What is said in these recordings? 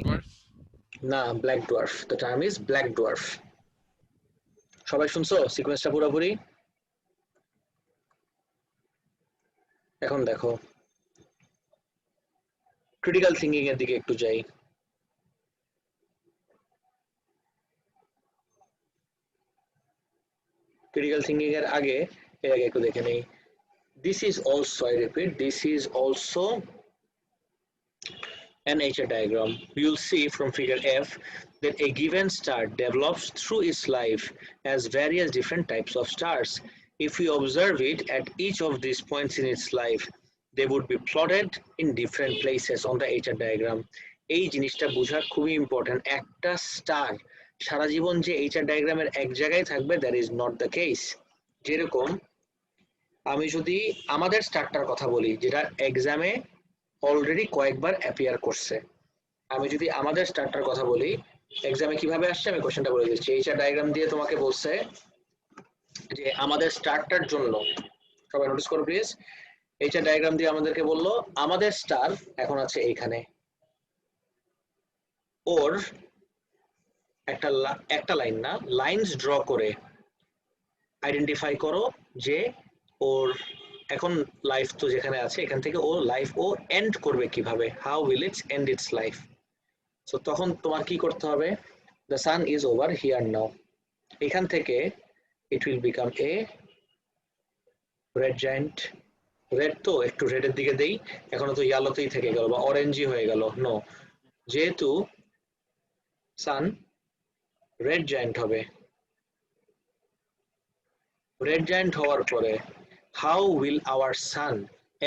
dwarf? না, black dwarf. The term is black dwarf. সবাই শুনছো সিকোয়েন্সটা পুরোপুরি? এখন দেখো, ক্রিটিক্যাল থিঙ্কিং এর দিকে একটু যাই। ক্রিটিক্যাল থিঙ্কিং এর আগে একটু দেখে নেই। This is also, I repeat, this is also an HR diagram. You'll see from figure F that a given star develops through its life as various different types of stars. If we observe it at each of these points in its life, they would be plotted in different places on the HR diagram. এই জিনিসটা বোঝা খুবই important. একটা star সারা জীবন যে HR ডায়াগ্রামের এক জায়গায় থাকবে, that is not the case. যেরকম আমি যদি আমাদের স্টারটার কথা বলি, যেটা এক্সামে অলরেডি কয়েকবার অ্যাপিয়ার করছে, আমি যদি আমাদের স্টারটার কথা বলি, এক্সামে কিভাবে আসছে আমি কোশ্চেনটা বলে দিচ্ছি। এইচআর ডায়াগ্রাম দিয়ে তোমাকে বলছে যে আমাদের স্টারটার জন্য, সবাই নোটিস করো প্লিজ, এইচআর ডায়াগ্রাম দিয়ে আমাদেরকে বললো আমাদের স্টার এখন আছে এইখানে, ওর একটা লাইন না, লাইনস ড্র করে আইডেন্টিফাই করো যে ওর এখন লাইফ তো যেখানে আছে, এখান থেকে ও লাইফ ও এন্ড করবে কিভাবে, how will its end its life. So তখন তোমার কি করতে হবে, the sun is over here now, এখান থেকে it will become a red giant. Red তো একটু রেডের দিকে দেই, এখনো তো ইয়েলোতেই থেকে গেল বা অরেঞ্জই হয়ে গেল। নো, যেহেতু সান রেড জায়ান্ট হবে, রেড জায়ান্ট হওয়ার পরে how will our sun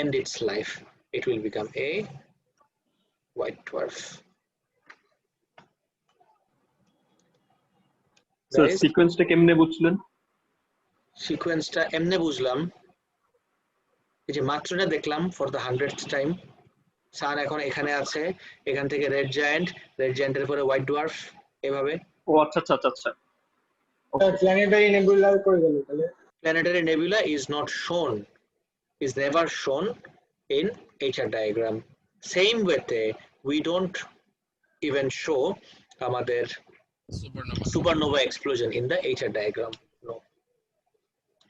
end its life? It will become a white dwarf. Sir সিকোয়েন্সটা কেমনে বুঝলেন? সিকোয়েন্সটা এমনে বুঝলাম, এই যে মাত্রটা দেখলাম ফর দ্য 100th টাইম, সান এখন এখানে আছে, এখান থেকে রেড জায়ান্ট, রেড জায়ান্টের পরে হোয়াইট ডোয়ার্ফ, এভাবে। ও আচ্ছা আচ্ছা আচ্ছা আচ্ছা। প্ল্যানেটারি নেবুলা করে গেল তাহলে। Planetary nebula is not shown, is never shown in HR diagram. Same way we don't even show আমাদের supernova explosion in the HR diagram. No.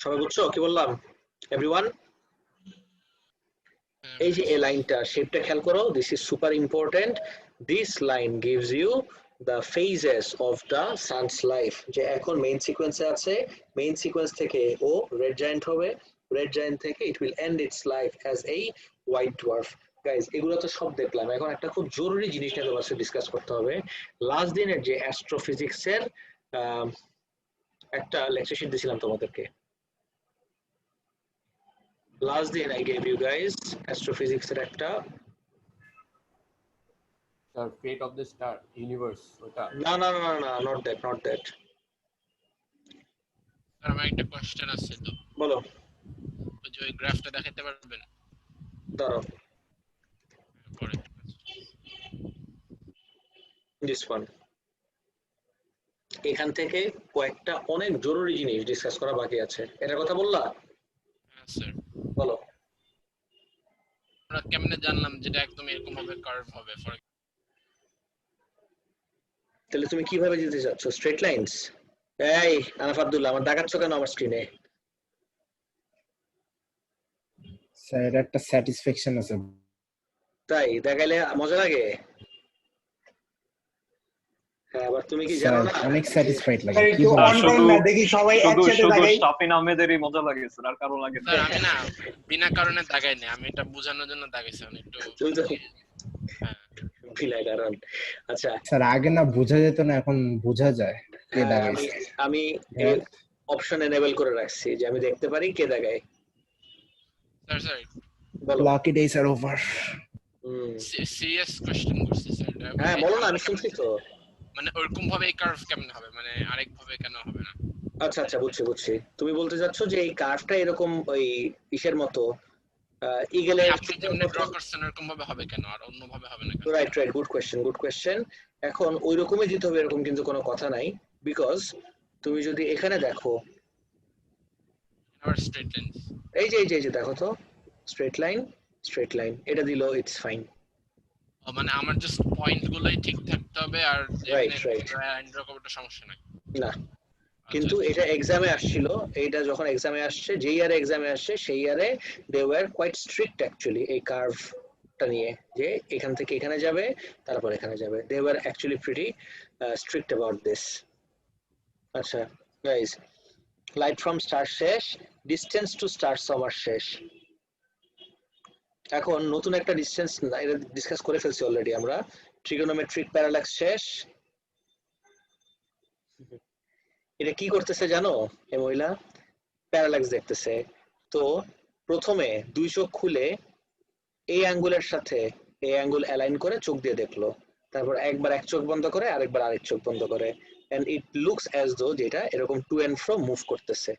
সবাই বুঝছো কি বললাম এভরিওয়ান? এই যে এই লাইনটা শেপটা খেয়াল করো, this is super important. This line gives you the phases of the sun's life, যে এখন মেইন সিকোয়েন্সে আছে, মেইন সিকোয়েন্স থেকে ও রেড জায়ান্ট হবে, রেড জায়ান্ট থেকে it will end its life as a white dwarf. Guys এগুলো তো সব দেখলাম, এখন একটা খুব জরুরি জিনিস নিয়ে তোমার সাথে ডিসকাস করতে হবে। লাস্ট দিনের যে অ্যাস্ট্রোফিজিক্সের একটা লেকচার শিট দিয়েছিলাম তোমাদেরকে, last day I gave you guys astrophysics এর একটা Sir, fate of the star universe ওটা না না না না not that স্যার আমার একটা কোশ্চেন আছে তো, বলো। ওই যে ওই গ্রাফটা দেখাতে পারবেন? দাঁড়াও, পরে this one, এখান থেকে কয়েকটা অনেক জরুরি জিনিস ডিসকাস করা বাকি আছে, এটার কথা বললা? হ্যাঁ স্যার। বলো। আমরা কেমনে জানলাম যেটা একদম এরকম ভাবে কার্ভ হবে? ফর তাহলে তুমি কিভাবে দিতে যাচ্ছ? Straight lines? এই আনাফ আব্দুল্লাহ, আমার দেখাচ্ছ কেন আমার স্ক্রিনে? স্যার একটা স্যাটিসফ্যাকশন আছে। তাই দেখাইলে মজা লাগে? হ্যাঁ, আবার তুমি কি জানো না? অনেক স্যাটিসফাইড লাগে। কি একটু অন টাইম না দেখি সবাই একসাথে দাগাই। শাফিন আহমেদেরই মজা লাগে স্যার, আর কারো লাগে না। স্যার আমি না বিনা কারণে দাগাই না, আমি এটা বোঝানোর জন্য দাগাইছি একটু। তুমি তো বিনা কারণ। আচ্ছা স্যার আগে না বোঝা যেত না, এখন বোঝা যায় কে দাগাইছে। আমি অপশন এনেবল করে রাখছি যে আমি দেখতে পারি কে দাগায়। স্যার স্যার বলো। লাকি ডেজ আর ওভার। সিরিয়াস কোশ্চেন করছি স্যার। হ্যাঁ বলো না, আমি শুনছি তো। মানে ওরকম ভাবে এই কার্ভ কেমনে হবে, মানে আরেক ভাবে কেন হবে না? আচ্ছা আচ্ছা বুঝছি। তুমি বলতে যাচ্ছ যে এই কার্ভটা এরকম ওই ইসের মতো, ইগলের আপনি যেমন ড্র করছেন এরকম ভাবে হবে কেন, আর অন্য ভাবে হবে না কেন? Right good question. এখন ওই রকমই দিতে হবে এরকম কিন্তু কোনো কথা নাই, বিকজ তুমি যদি এখানে দেখো আবার স্ট্রেট লাইন, এই যে দেখো তো স্ট্রেট লাইন এটা দিলো, ইটস ফাইন। মানে আমার জাস্ট পয়েন্ট গুলোই ঠিক থাকতে হবে আর Right, right. এরকম একটা সমস্যা নাই। না, কিন্তু এটা এক্সামে আসছিল, এইটা যখন এক্সামে আসছে, যেই ইয়ারে এক্সামে আসছে সেই ইয়ারে they were quite strict actually এই কার্ভটা নিয়ে, যে এখান থেকে এখানে যাবে তারপর এখানে যাবে। They were actually pretty strict about this. আচ্ছা গাইস, লাইট ফ্রম স্টার শেষ, ডিসটেন্স টু স্টার সমার শেষ। এখন নতুন একটা ডিসটেন্স এটা ডিসকাস করে ফেলছি অলরেডি আমরা। ট্রিগোনোমেট্রিক প্যারাল্যাক্স শেষ। এটা কি করতেছে জানো এই মহিলা? প্যারাল্যাক্স দেখতেছে। তো প্রথমে দুই চোখ খুলে এই অ্যাঙ্গুলের সাথে এই অ্যাঙ্গুল অ্যালাইন করে চোখ দিয়ে দেখলো, তারপর একবার এক চোখ বন্ধ করে আরেকবার আরেক চোখ বন্ধ করে, and it looks as though যেটা এরকম টু এন্ড ফ্রো মুভ করতেছে।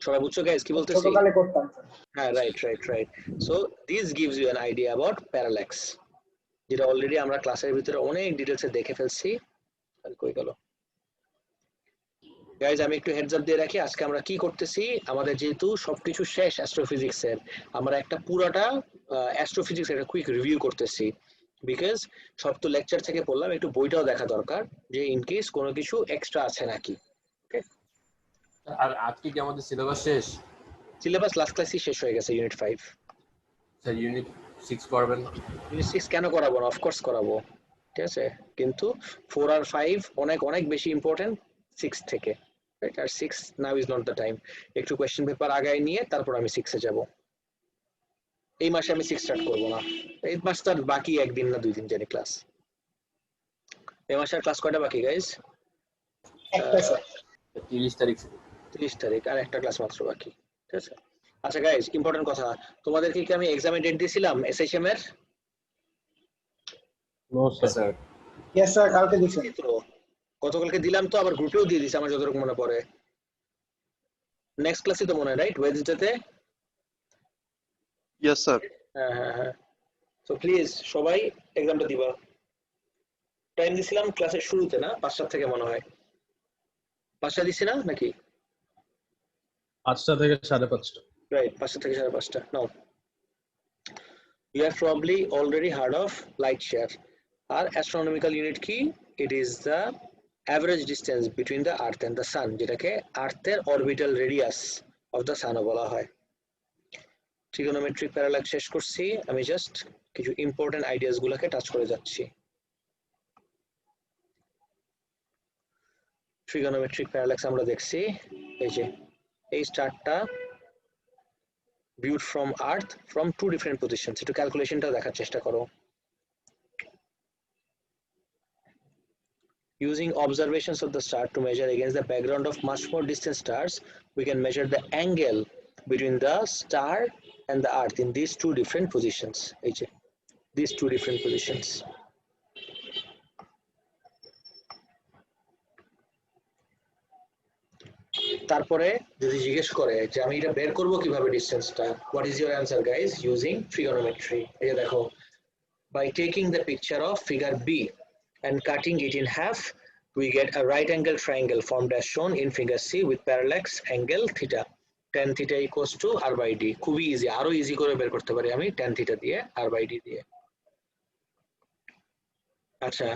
সবাই বুঝছো গাইস কি বলতেছি? ছোটকালে করতাম। হ্যাঁ, right right right. So this gives you an idea about parallax, যেটা অলরেডি আমরা ক্লাসের ভিতরে অনেক ডিটেলসে দেখে ফেলছি। আর কই গেল গাইজ? আমি একটু হেডস আপ দিয়ে রাখি, আজকে আমরা কি করতেছি। আমাদের যেহেতু সবকিছু শেষ অ্যাস্ট্রোফিজিক্সের, আমরা একটা পুরাটা অ্যাস্ট্রোফিজিক্স একটা কুইক রিভিউ করতেছি, বিকজ সব তো লেকচার থেকে পড়লাম, একটু বইটাও দেখা দরকার যে ইন কেস কোনো কিছু এক্সট্রা আছে নাকি। ওকে, আর আজকে কি আমাদের সিলেবাস শেষ? সিলেবাস লাস্ট ক্লাসই শেষ হয়ে গেছে, ইউনিট 5। স্যার ইউনিট 6 করবেন না? ইউনিট 6 কেন করাবো না? অফকোর্স করাবো, ঠিক আছে, কিন্তু 4 আর 5 অনেক অনেক বেশি ইম্পর্টেন্ট 6 থেকে, রাইট? আর 6 now is not the time. একটু কোয়েশ্চেন পেপার আগায় নিয়ে তারপর আমি 6 এ যাব। এই মাসে আমি 6 স্টার্ট করব না, এই মাস তার বাকি একদিন না 2 দিন জানি ক্লাস। এই মাসে আর ক্লাস কয়টা বাকি গাইস? একটা স্যার 30 তারিখ। 30 তারিখ, আর একটা ক্লাস মাত্র বাকি, ঠিক আছে। আচ্ছা গাইস, ইম্পর্টেন্ট কথা, তোমাদেরকে কি আমি এক্সামের ডেট দিয়েছিলাম এসএইচএম এর? No sir. ইয়েস স্যার, কালকে দিছেন। তো গতকালকে দিলাম, তো আবার গ্রুপেও দিয়ে দিছি আমার যতটুকু মনে পড়ে। নেক্সট ক্লাসে তো মনে হয়, রাইট? ওয়েডনেসডেতে। Yes sir. হ্যাঁ হ্যাঁ হ্যাঁ। তো প্লিজ সবাই এক্সামটা দিবা। টাইম দিছিলাম ক্লাসের শুরুতে না, 5টা থেকে মনে হয়। 5টা দিছি না নাকি? 5টা থেকে 5:30। Right, 5টা থেকে 5:30. Now, you have probably already heard of light year. Our astronomical unit কি? It is the average distance between the Earth and the Sun, যেটাকে আর্থের orbital radius of the Sun বলা হয়। Trigonometric parallax শেষ করছি, আমি just কিছু important ideas গুলোকে touch করে যাচ্ছি। Trigonometric parallax আমরা দেখছি, এই যে এই স্টারটা viewed from Earth from 2 different positions. একটু ক্যালকুলেশনটা দেখার চেষ্টা করো। Using observations of the star to measure against the background of much more distant stars, we can measure the angle between the star and the Earth in these 2 different positions. এই যে these 2 different positions. তারপরে যদি জিজ্ঞেস করে যে আমি এটা বের করব কিভাবে ডিসটেন্সটা, what is your answer guys? Using trigonometry. এই যে দেখো, by taking the picture of figure B and cutting it in half, we get a right angle triangle formed as shown in figure C with parallax angle theta. Tan theta equals to r by d. খুবই easy, আরো easy করে বের করতে পারি আমি tan theta দিয়ে, r by d দিয়ে। আচ্ছা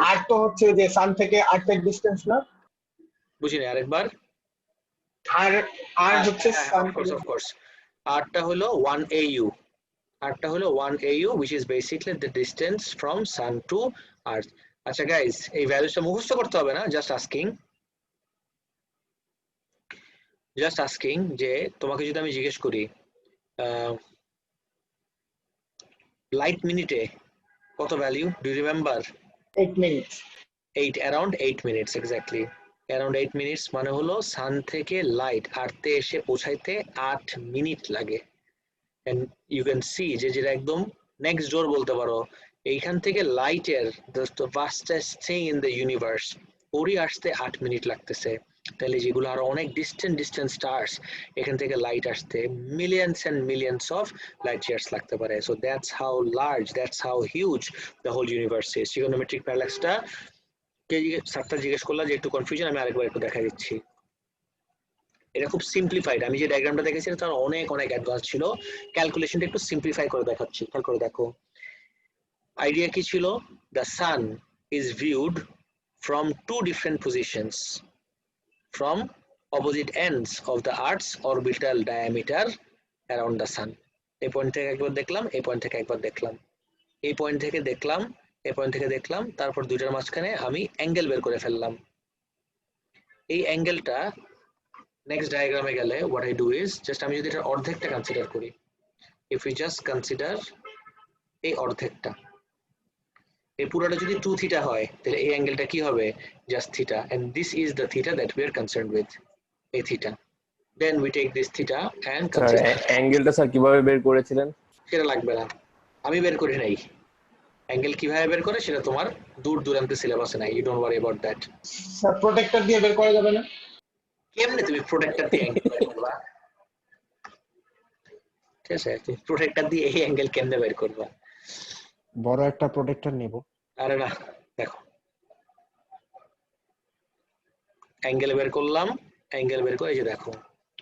আর তো হচ্ছে যে সান থেকে আর্থের ডিসটেন্স না, বুঝিনি, আরেকবার। আর আর হচ্ছে সান of course আরটা হলো 1 AU, আরটা হলো 1 AU which is basically the distance from sun to earth. আচ্ছা গাইস, এই ভ্যালুটা মুখস্থ করতে হবে না, জাস্ট আস্কিং যে তোমাকে যদি আমি জিজ্ঞেস করি লাইট মিনিটে কত value, do you remember? 8 minutes. 8, around 8 minutes exactly. Around 8 minutes মানে হলো সান থেকে লাইট আর্থে এসে পৌঁছাইতে 8 মিনিট লাগে। and you can see যে যেটা একদম নেক্সট ডোর বলতে পারো, এইখান থেকে লাইটের the vastest thing in the universe ওরই আসতে 8 মিনিট লাগতেছে। তাহলে যেগুলো আরো অনেক ডিস্টেন্ট স্টার্স, এখান থেকে লাইট আসতে millions and millions of light years লাগতে পারে। So that's how large, that's how huge the whole universe is. Trigonometric প্যারাল্যাক্সটা কে স্যারটা জিজ্ঞেস করলা যে একটু কনফিউশন, আমি আরেকবার একটু দেখা দিচ্ছি। এটা খুব সিম্পলিফাইড, আমি যে ডায়াগ্রামটা দেখেছি তার অনেক অনেক অ্যাডভান্স ছিল, ক্যালকুলেশনটা একটু সিম্পলিফাই করে দেখাচ্ছি, খেয়াল করে দেখো। আইডিয়া কি ছিল? The sun is viewed from two different positions, from opposite ends of the Earth's orbital diameter around the sun. এই পয়েন্ট থেকে একবার দেখলাম, এই পয়েন্ট থেকে একবার দেখলাম, এই পয়েন্ট থেকে দেখলাম, এই পয়েন্ট থেকে দেখলাম, তারপর দুইটার মাঝখানে আমি অ্যাঙ্গেল বের করে ফেললাম। এই অ্যাঙ্গেলটা নেক্সট ডায়াগ্রামে গেলে what I do is just আমি যদি এটা অর্ধেকটা কনসিডার করি, if we just consider এই অর্ধেকটা, এই পুরোটা যদি 2 থিটা হয় তাহলে এই অ্যাঙ্গেলটা কি হবে? Just theta, and this is the theta that we are concerned with, এই theta. then we take this theta and sir consider অ্যাঙ্গেলটা স্যার কিভাবে বের করেছিলেন? সেটা লাগবে না, আমি বের করি নাই। অ্যাঙ্গেল কিভাবে বের করে সেটা তোমার দূর দূরান্তে সিলেবাসে নাই, you don't worry about that. Sir protractor দিয়ে বের করা যাবে না? কেমনে তুমি প্রোটেক্টর দিয়ে অ্যাঙ্গেল বের করবা? ঠিক আছে, তুমি প্রোটেক্টর দিয়ে এই অ্যাঙ্গেল কেমনে বের করবা? বড় একটা প্রোটেক্টর নেব। আরে না, দেখো অ্যাঙ্গেল বের করলাম, অ্যাঙ্গেল বের করে এই যে দেখো,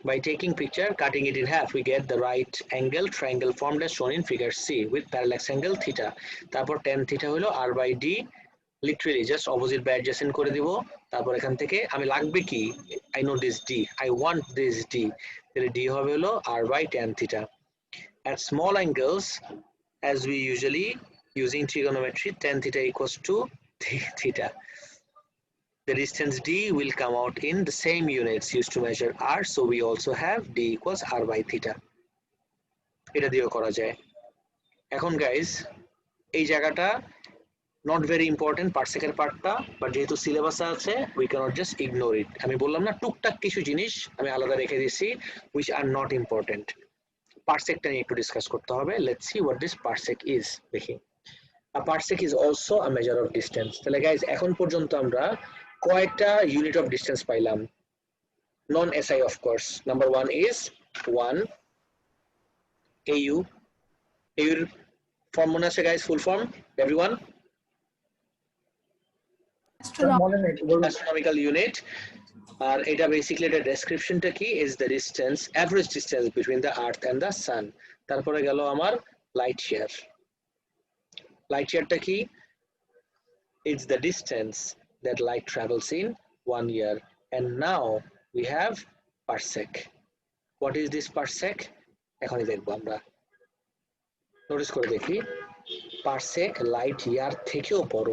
by taking picture, cutting it in half, we get the right angle triangle formed as shown in figure C with parallax angle theta. তারপর tan theta হলো r by d, literally just opposite by adjacent করে দিব। তারপর এখান থেকে আমি লাগবে কি, I know this d, I want this d, তাহলে d হবে হলো r by tan theta. At small angles, as we usually using trigonometry, tan theta equals to theta. The distance d will come out in the same units used to measure r, so we also have d equals r by theta. এটা দিয়েও করা যায়। এখন guys এই জায়গাটা not very important, পার্সেকের পার্টটা, but যেহেতু সিলেবাসে আছে we cannot just ignore it. আমি বললাম না টুকটাক কিছু জিনিস আমি আলাদা রেখে দিয়েছি which are not important. পার্সেকটা নিয়ে একটু ডিসকাস করতে হবে। let's see what this parsec is. দেখি, a parsec is also a measure of distance. তাহলে গাইজ এখন পর্যন্ত আমরা কয়টা ইউনিট অফ ডিস্টেন্স পাইলাম? Non SI of course. Number 1 is 1 AU, এর ফর্ম মনে আছে গাইজ? Full form everyone? মনে নেই, বলুন। Astronomical unit. আর এটা বেসিক্যালি এটা ডেসক্রিপশনটা কি, is the distance, average distance between the earth and the sun. তারপরে গেল আমার লাইট ইয়ার। লাইট ইয়ারটা কি? It's the distance that light travels in 1 year. And now we have parsec. What is this parsec? এখনই দেখবো আমরা। Notice করে দেখি, parsec light year থেকেও বড়।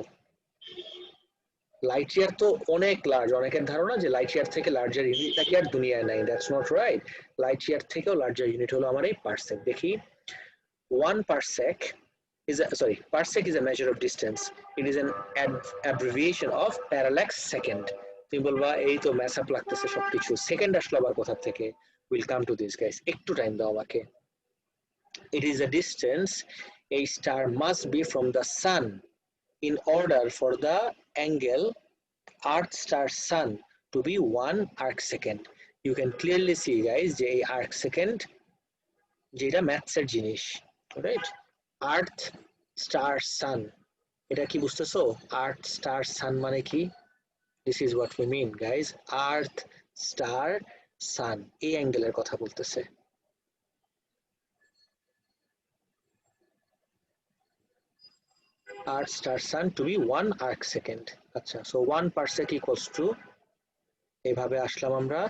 লাইট ইয়ার তো অনেক লার্জ, অনেকের ধারণা যে লাইট ইয়ার থেকে লার্জার ইউনিট নাকি আর দুনিয়ায় নাই, that's not right. Light year থেকেও লার্জার ইউনিট হলো আমার এই পারসেক। দেখি, 1 parsec is parsec is a measure of distance. It is an abbreviation of parallax second. তুমি বলবা এই তো ম্যাসআপ লাগতেছে সবকিছু, সেকেন্ড আসলো আবার কোথা থেকে? We'll come to this guys, একটু টাইম দাও আমাকে। It is a distance a star must be from the sun in order for the angle Earth star sun to be 1 arc second. You can clearly see guys যে এই arc second যেটা ম্যাথসের জিনিস, right? আর্থ star সান, এটা কি বুঝতেছো? আর্থ star sun মানে কি? This is what we mean guys, earth star sun, এই অ্যাঙ্গেলের কথা বলতেছে। Earth star sun to be 1 arc second. আচ্ছা, সো 1 parsec ইকুয়ালস টু, এইভাবে আসলাম আমরা।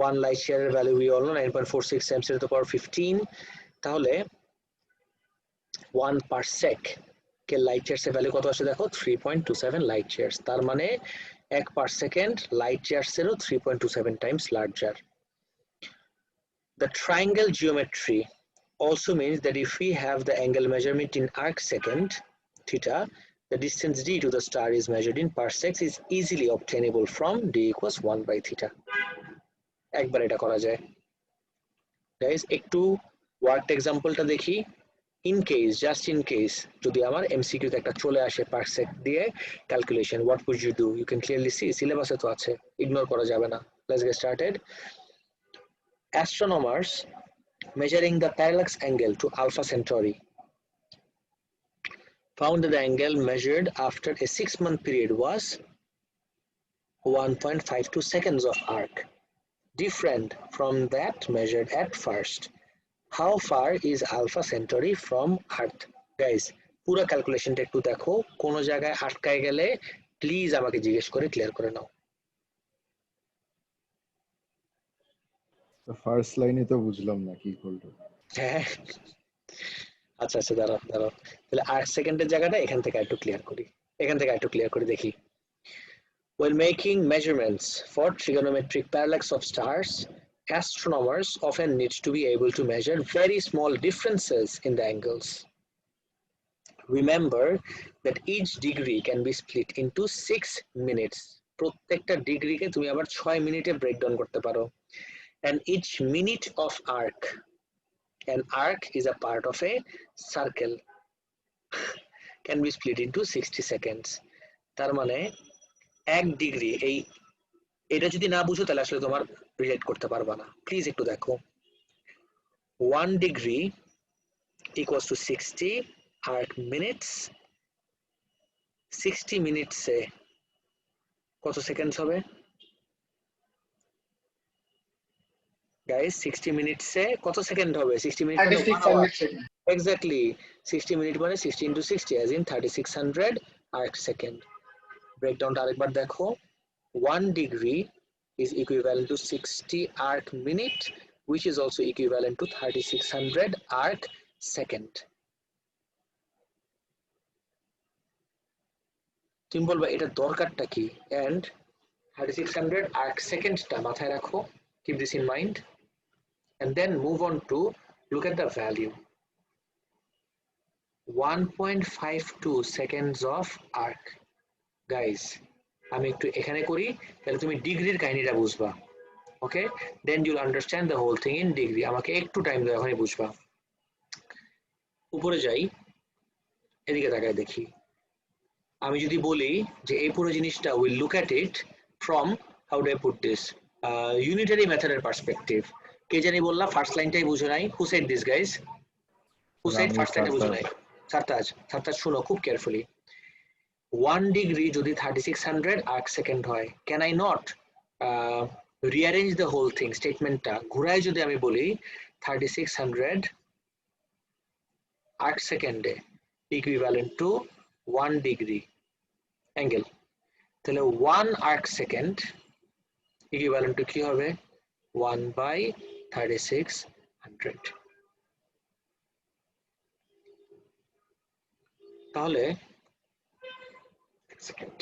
1 লাইট ইয়ারের value we all know, 9.46 times 10 to the power 15। তাহলে 1 parsec কে লাইট ইয়ার্স এর ভ্যালু কত আসে দেখো, 3.27 লাইট ইয়ার্স। তার মানে 1 পারসেকেন্ড লাইট ইয়ার্স এরও 3.27 Times larger. The triangle geometry also means that if we have the angle measurement in arc second theta, the distance d to the star is measured in parsecs is easily obtainable from d equals 1 by theta. একবার এটা করা যায় guys. একটু worked এক্সাম্পলটা দেখি। In case, just in case যদি আমার MCQ তে একটা চলে আসে পারসেক দিয়ে calculation, what would you do? You can clearly see, সিলেবাসে তো আছে, ইগনোর করা যাবে না। Let's get started. Astronomers measuring the parallax angle to Alpha Centauri found that the angle measured after a 6-month period was 1.52 seconds of arc, different from that measured at first. How far is Alpha Centauri from Earth? Guys, পুরো ক্যালকুলেশনটা একটু দেখো, কোন জায়গায় আটকায় গেলে please আমাকে জিজ্ঞেস করে ক্লিয়ার করে নাও। ফার্স্ট লাইনে তো বুঝলাম না কি করলো। হ্যাঁ আচ্ছা আচ্ছা, দাঁড়াও দাঁড়াও, তাহলে 8 সেকেন্ডের জায়গাটা এখান থেকে একটু ক্লিয়ার করি, দেখি। When making measurements for trigonometric parallax of stars, astronomers often need to be able to measure very small differences in the angles. Remember that each degree can be split into 6 minutes. প্রত্যেকটা ডিগ্রিকে তুমি আবার 6 মিনিটে breakdown করতে পারো। And each minute of arc, an arc is a part of a circle, can be split into 60 seconds. তার মানে 1 degree, এটা যদি না বুঝো তাহলে আসলে তোমার রিলেট করতে পারবা না। প্লিজ একটু দেখো, 1 degree equals to 60 arc minutes. 60 মিনিটসে কত সেকেন্ডস হবে গাইস? 60 মিনিটসে কত সেকেন্ড হবে? 60 মিনিট মানে 3600 সেকেন্ড। এক্স্যাক্টলি 60 মিনিট মানে 60 into 60 as in 3600 arc second. ব্রেকডাউনটা আরেকবার দেখো, 1 degree is equivalent to 60 arc minute, which is also equivalent to 3600 arc second. তুমি বলবা এটা দরকারটা কি, and 3600 arc second টা মাথায় রাখো, keep this in mind, and then move on to look at the value. 1.52 seconds of arc. Guys, আমি একটু এখানে করি, তাহলে তুমি ডিগ্রির কাহিনীটা বুঝবা। Okay, then you'll understand the whole thing in degree. আমাকে একটু টাইম দাও, এখনই বুঝবা। উপরে যাই, এদিকে তাকায় দেখি। আমি যদি বলি যে এই পুরো জিনিসটা will look at it from, how do I put this, unitary মেথডের পার্সপেক্টিভ। কে জানি বললা ফার্স্ট লাইনটাই বুঝো নাই? Who said this guys? Who said first লাইনটা বুঝো নাই? সারতাজ শুনো খুব কেয়ারফুলি। 1 degree যদি 3600 arc second হয়, can I not rearrange the whole thing? স্টেটমেন্টটা ঘুরায় যদি আমি বলি 3600 arc second equivalent to 1 degree angle, তাহলে 1 arc second equivalent to কি হবে? 1/3600। তাহলে সেকেন্ড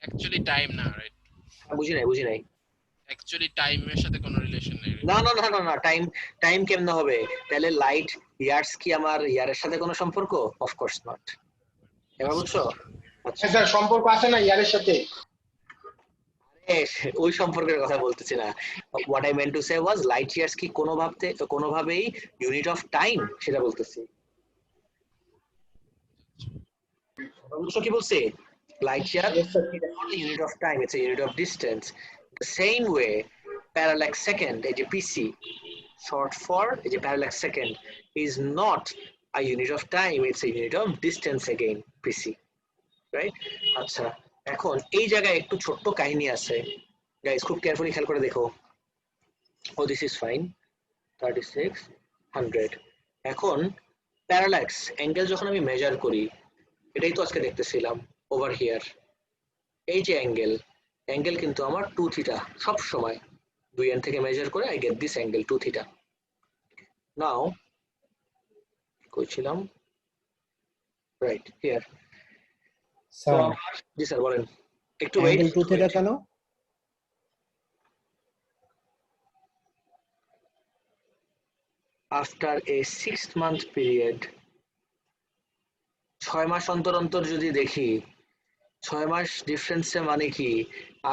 অ্যাকচুয়ালি টাইম না, রাইট? বুঝি নাই। অ্যাকচুয়ালি টাইমের সাথে কোনো রিলেশন নেই। না, টাইম কেমনে হবে? তাহলে লাইট ইয়ার্স কি আমার ইয়ারের সাথে কোনো সম্পর্ক? Of course not. এবার বুঝছো? আচ্ছা স্যার সম্পর্ক আছে না ইয়ারের সাথে? ওই সম্পর্কের কথা বলতেছি না। What I meant to say was light years কি কোনোভাবেই ইউনিট অফ টাইম, সেটা বলতেছি। বুঝছো কি বলছি? Light year Yes, sir. is not a unit of time, it's a unit of distance. The same way, parallax second, PC, short for parallax second, is not a unit of time, it's a unit of distance again, PC. Right? আচ্ছা, এখন এই জায়গায় একটু ছোট্ট কাহিনী আছে। Guys খুব carefully খেয়াল করে দেখো। Oh, this is fine. 3600. এখন প্যারাল্যাক্স অ্যাঙ্গেল যখন আমি মেজার করি, এটাই তো আজকে দেখতেছিলাম ওভার হিয়ার। এই যে অ্যাঙ্গেল কিন্তু আমার 2 থিটা সব সময় 2n থেকে মেজার করে I get this angle 2 theta. Now কইছিলাম রাইট হিয়ার। স্যার জি স্যার বলেন। একটু অ্যাঙ্গেল 2 থিটা কেন? আফটার এ 6 মান্থ পিরিয়ড, 6 মাস অন্তর অন্তর যদি দেখি, 6 মাস ডিফারেন্সে মানে কি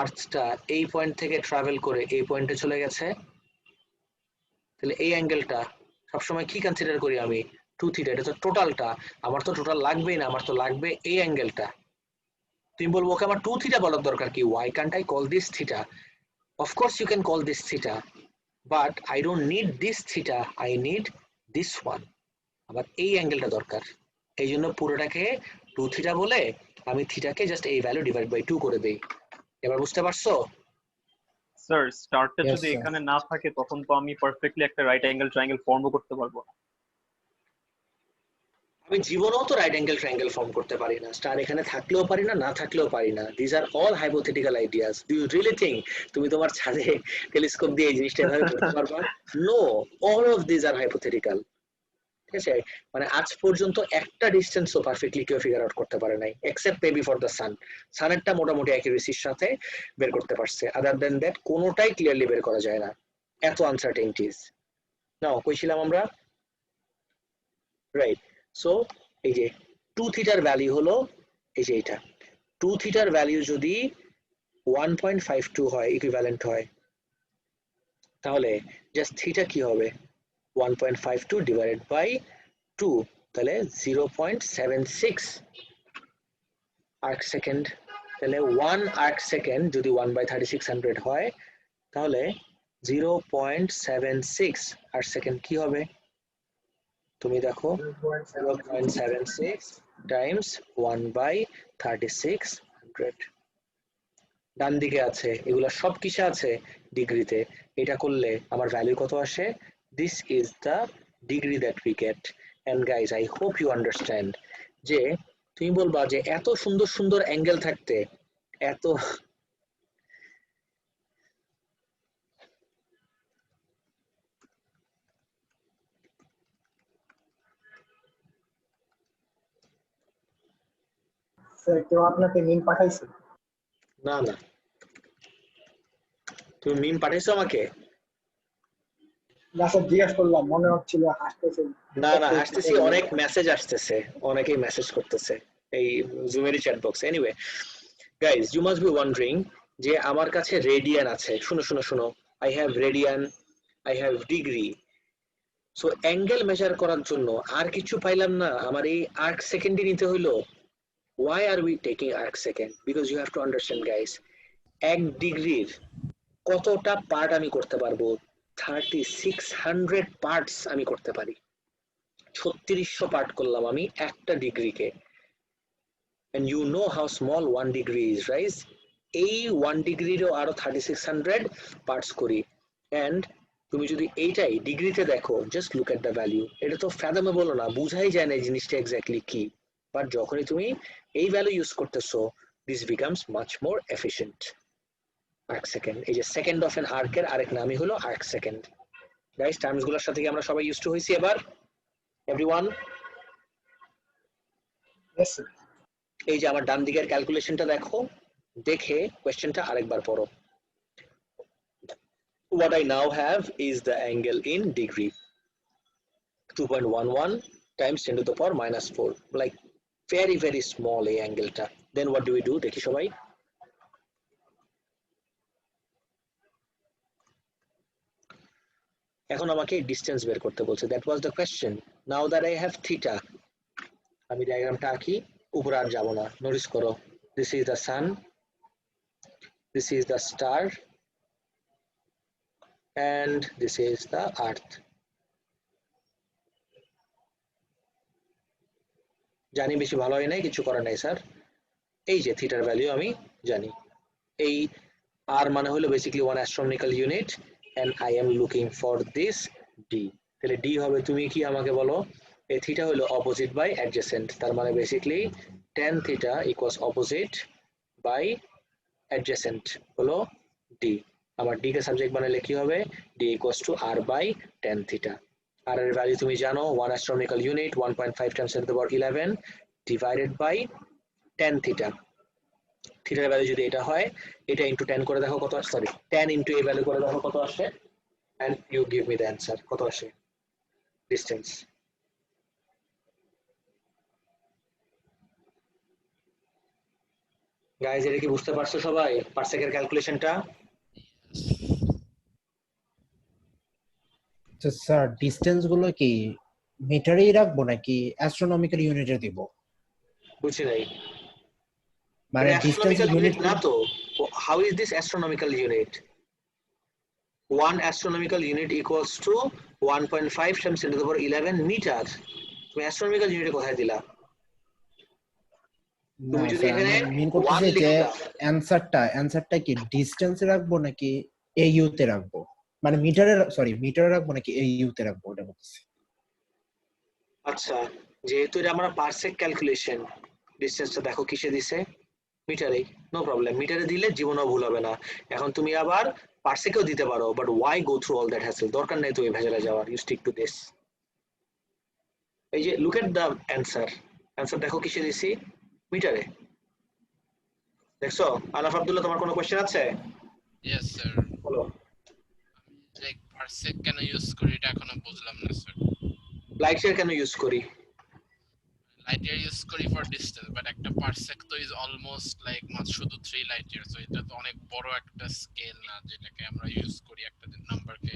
আর্থটা এই পয়েন্ট থেকে ট্রাভেল করে এই পয়েন্টে চলে গেছে, তাহলে এই অ্যাঙ্গেলটা সবসময় কি কনসিডার করি আমি? 2 থিটা। এটা তো টোটালটা, আমার তো টোটাল লাগবেই না, আমার তো লাগবে এই অ্যাঙ্গেলটা। তুমি বলবো ওকে আমার 2 থিটা বলার দরকার কি? Why can't I call this theta? Of course you can call this theta, but I don't need this theta, I need this one. আমার এই অ্যাঙ্গেলটা দরকার, এই জন্য পুরোটাকে 2 থিটা বলে আমি থিটাকে জাস্ট এই ভ্যালু ডিভাইড বাই 2 করে দেই। এবার বুঝতে পারছো? স্যার স্টারটা Yes, যদি sir. এখানে না থাকে তখন তো আমি পারফেক্টলি একটা রাইট অ্যাঙ্গেল ট্রায়াঙ্গেল ফর্মও করতে পারবো না। আমি জীবনেও তো রাইট অ্যাঙ্গেল ট্রায়াঙ্গেল ফর্ম করতে পারি না, স্টার এখানে থাকলেও পারি না, না থাকলেও পারি না। This are all hypothetical ideas. Do you really think তুমি তোমার ছাদে টেলিস্কোপ দিয়ে এই জিনিসটা এভাবে করতে পারবা? No, all of this are hypothetical. ঠিক আছে, মানে আজ পর্যন্ত একটা ডিস্টেন্সও পারফেক্টলি কেউ ফিগার আউট করতে পারে নাই, except maybe for the sun. সানেরটা মোটামুটি অ্যাকুরেসির সাথে বের করতে পারছে, আদার দেন দ্যাট কোনোটাই ক্লিয়ারলি বের করা যায় না, এত আনসার্টেনিটিস। নাও কইছিলাম আমরা, রাইট? সো এই যে 2 থিটার ভ্যালু হলো এই যে এটা, 2 থিটার ভ্যালু যদি 1.52 হয়, ইকুইভ্যালেন্ট হয়, তাহলে জাস্ট থিটা কি হবে? 1.52 ডিভাইডেড বাই 2, তাহলে 0.76 আর্ক সেকেন্ড। তাহলে 1 আর্ক সেকেন্ড যদি 1/3600 হয়, তাহলে 0.76 আর্ক সেকেন্ড কি হবে? তুমি দেখো 0.76 টাইমস 1/3600। ডান দিকে আছে, এগুলো সব কিসে আছে? ডিগ্রিতে। এটা করলে আমার ভ্যালু কত আসে? This is the degree that we get. And guys, I hope you understand যে তুমি বলবা যে এত সুন্দর সুন্দর অ্যাঙ্গেল থাকতে এত স্যার কেউ আপনাকে মিম পাঠাইছে? না না, তুমি মিম পাঠাইছো আমাকে? না স্যার, জিজ্ঞেস করলাম, মনে হচ্ছিল হাসতেছেন। না না, হাসতেছি, অনেক মেসেজ আসতেছে, অনেকেই মেসেজ করতেছে এই জুমেরি chat box. Anyway guys, you must be wondering যে আমার কাছে রেডিয়ান আছে। শুনো শুনো শুনো, I have radian, I have degree. So angle measure করার জন্য আর কিছু পাইলাম না, আমার এই আর্ক সেকেন্ডই নিতে হইলো। Why are we taking arc second? Because you have to understand guys, 1 ডিগ্রির কতটা পার্ট আমি করতে পারবো? 3600 পার্টস আমি করতে পারি। 3600 পার্ট করলাম আমি একটা ডিগ্রিকে। and you know how small 1 degree is, right? এই 1 ডিগ্রিরও আরো 3600 পার্টস করি। and তুমি যদি এইটাই ডিগ্রিতে দেখো, just look at the value, এটা তো ফ্যাথমেবল না, বুঝাই যায় না এই জিনিসটা এক্স্যাক্টলি কি। বাট যখনই তুমি এই ভ্যালু ইউজ করতেছো, this becomes much more efficient. Arc second, এই যে সেকেন্ড অফ এন আর্কের আরেক নামই হলো আর্ক সেকেন্ড। গাইস, টার্মস গুলোর সাথে কি আমরা সবাই ইউজ টু হইছি এবার? এভরিওয়ান? Yes, sir. এই যে আমার ডান দিকের ক্যালকুলেশনটা দেখো, দেখে কোশ্চেনটা আরেকবার পড়ো। What I now have is the angle in degree, 2.11 times 10 to the power minus 4, like very very small এই অ্যাঙ্গেলটা। Then what do we do? দেখি সবাই। এখন আমাকে ডিসটেন্স বের করতে বলছে, that was the question. Now that I have theta, আমি ডায়াগ্রামটা আঁকি, উপরে আর যাবো না। নোটিস করো, this is the sun, this is the star, and this is the earth. জানি বেশি ভালো হয় নাই, কিছু করার নাই স্যার। এই যে থিটার ভ্যালু আমি জানি, এই আর মানে হলো basically 1 astronomical unit, and I am looking for this d। তাহলে d হবে, তুমি কি আমাকে বলো? এই থিটা হলো অপোজিট বাই অ্যাডজেসেন্ট, তার মানে basically tan theta equals opposite by adjacent হলো d। আমার d কে সাবজেক্ট বানালে কি হবে? d equals to r by tan theta. r এর ভ্যালু তুমি জানো, 1 astronomical unit 1.5 times 10 to the power 11 divided by tan theta. থিটার ভ্যালু যদি এটা হয়, এটা ইনটু tan করে দেখো কত আসে, সরি tan ইনটু এই ভ্যালু করে দেখো কত আসে, and you give me the answer কত আসে ডিসটেন্স। গাইজ, এটা কি বুঝতে পারছো সবাই পারসেকের ক্যালকুলেশনটা? তো স্যার ডিসটেন্স গুলো কি মিটারেই রাখবো নাকি অ্যাস্ট্রোনমিক্যাল ইউনিটে দিব? বুঝছি নাই, মানে ডিসটেন্স astronomical ইউনিট unit না তো। How is this astronomical unit? 1 astronomical unit equals to 1.5 times 10 to the power 11 metre. তুমি astronomical unit কোথায় দিলা? না তুমি যদি স্যার, এখানে আমি মিন 1 করতেছি যে লিখতা, অ্যানসারটা কি ডিসটেন্সে রাখবো নাকি এইউ তে রাখবো, মানে মিটারে রাখবো নাকি এইউ তে রাখবো, ওটা বলতেছি। আচ্ছা যেহেতু এটা আমরা পারসেক ক্যালকুলেশন, ডিসটেন্সটা দেখো কিসে দিছে, মিটারে, নো প্রবলেম, মিটারে দিলে জীবনও ভুল হবে না। এখন তুমি আবার পারসেকেও দিতে পারো, but why go through all that hassle, দরকার নেই তুমি ভেজালে যাওয়ার, ইউ স্টিক টু দিস। এই যে look at the answer, answer দেখো কিসে দিছি, মিটারে। দেখছো? আলাফ আব্দুল্লাহ, তোমার কোনো কোশ্চেন আছে? Yes sir. বলো। লাইক পারসেক কেন ইউজ করি এটা এখনো বুঝলাম না স্যার। লাইট ইয়ার কেন ইউজ করি? লাইট ইয়ার ইউজ করি ফর ডিসটেন্স, বাট একটা পারসেক তো ইজ অলমোস্ট লাইক মাত্র শুধু 3 লাইট ইয়ার, সো এটা তো অনেক বড় একটা স্কেল না যেটাকে আমরা ইউজ করি একটা নাম্বারকে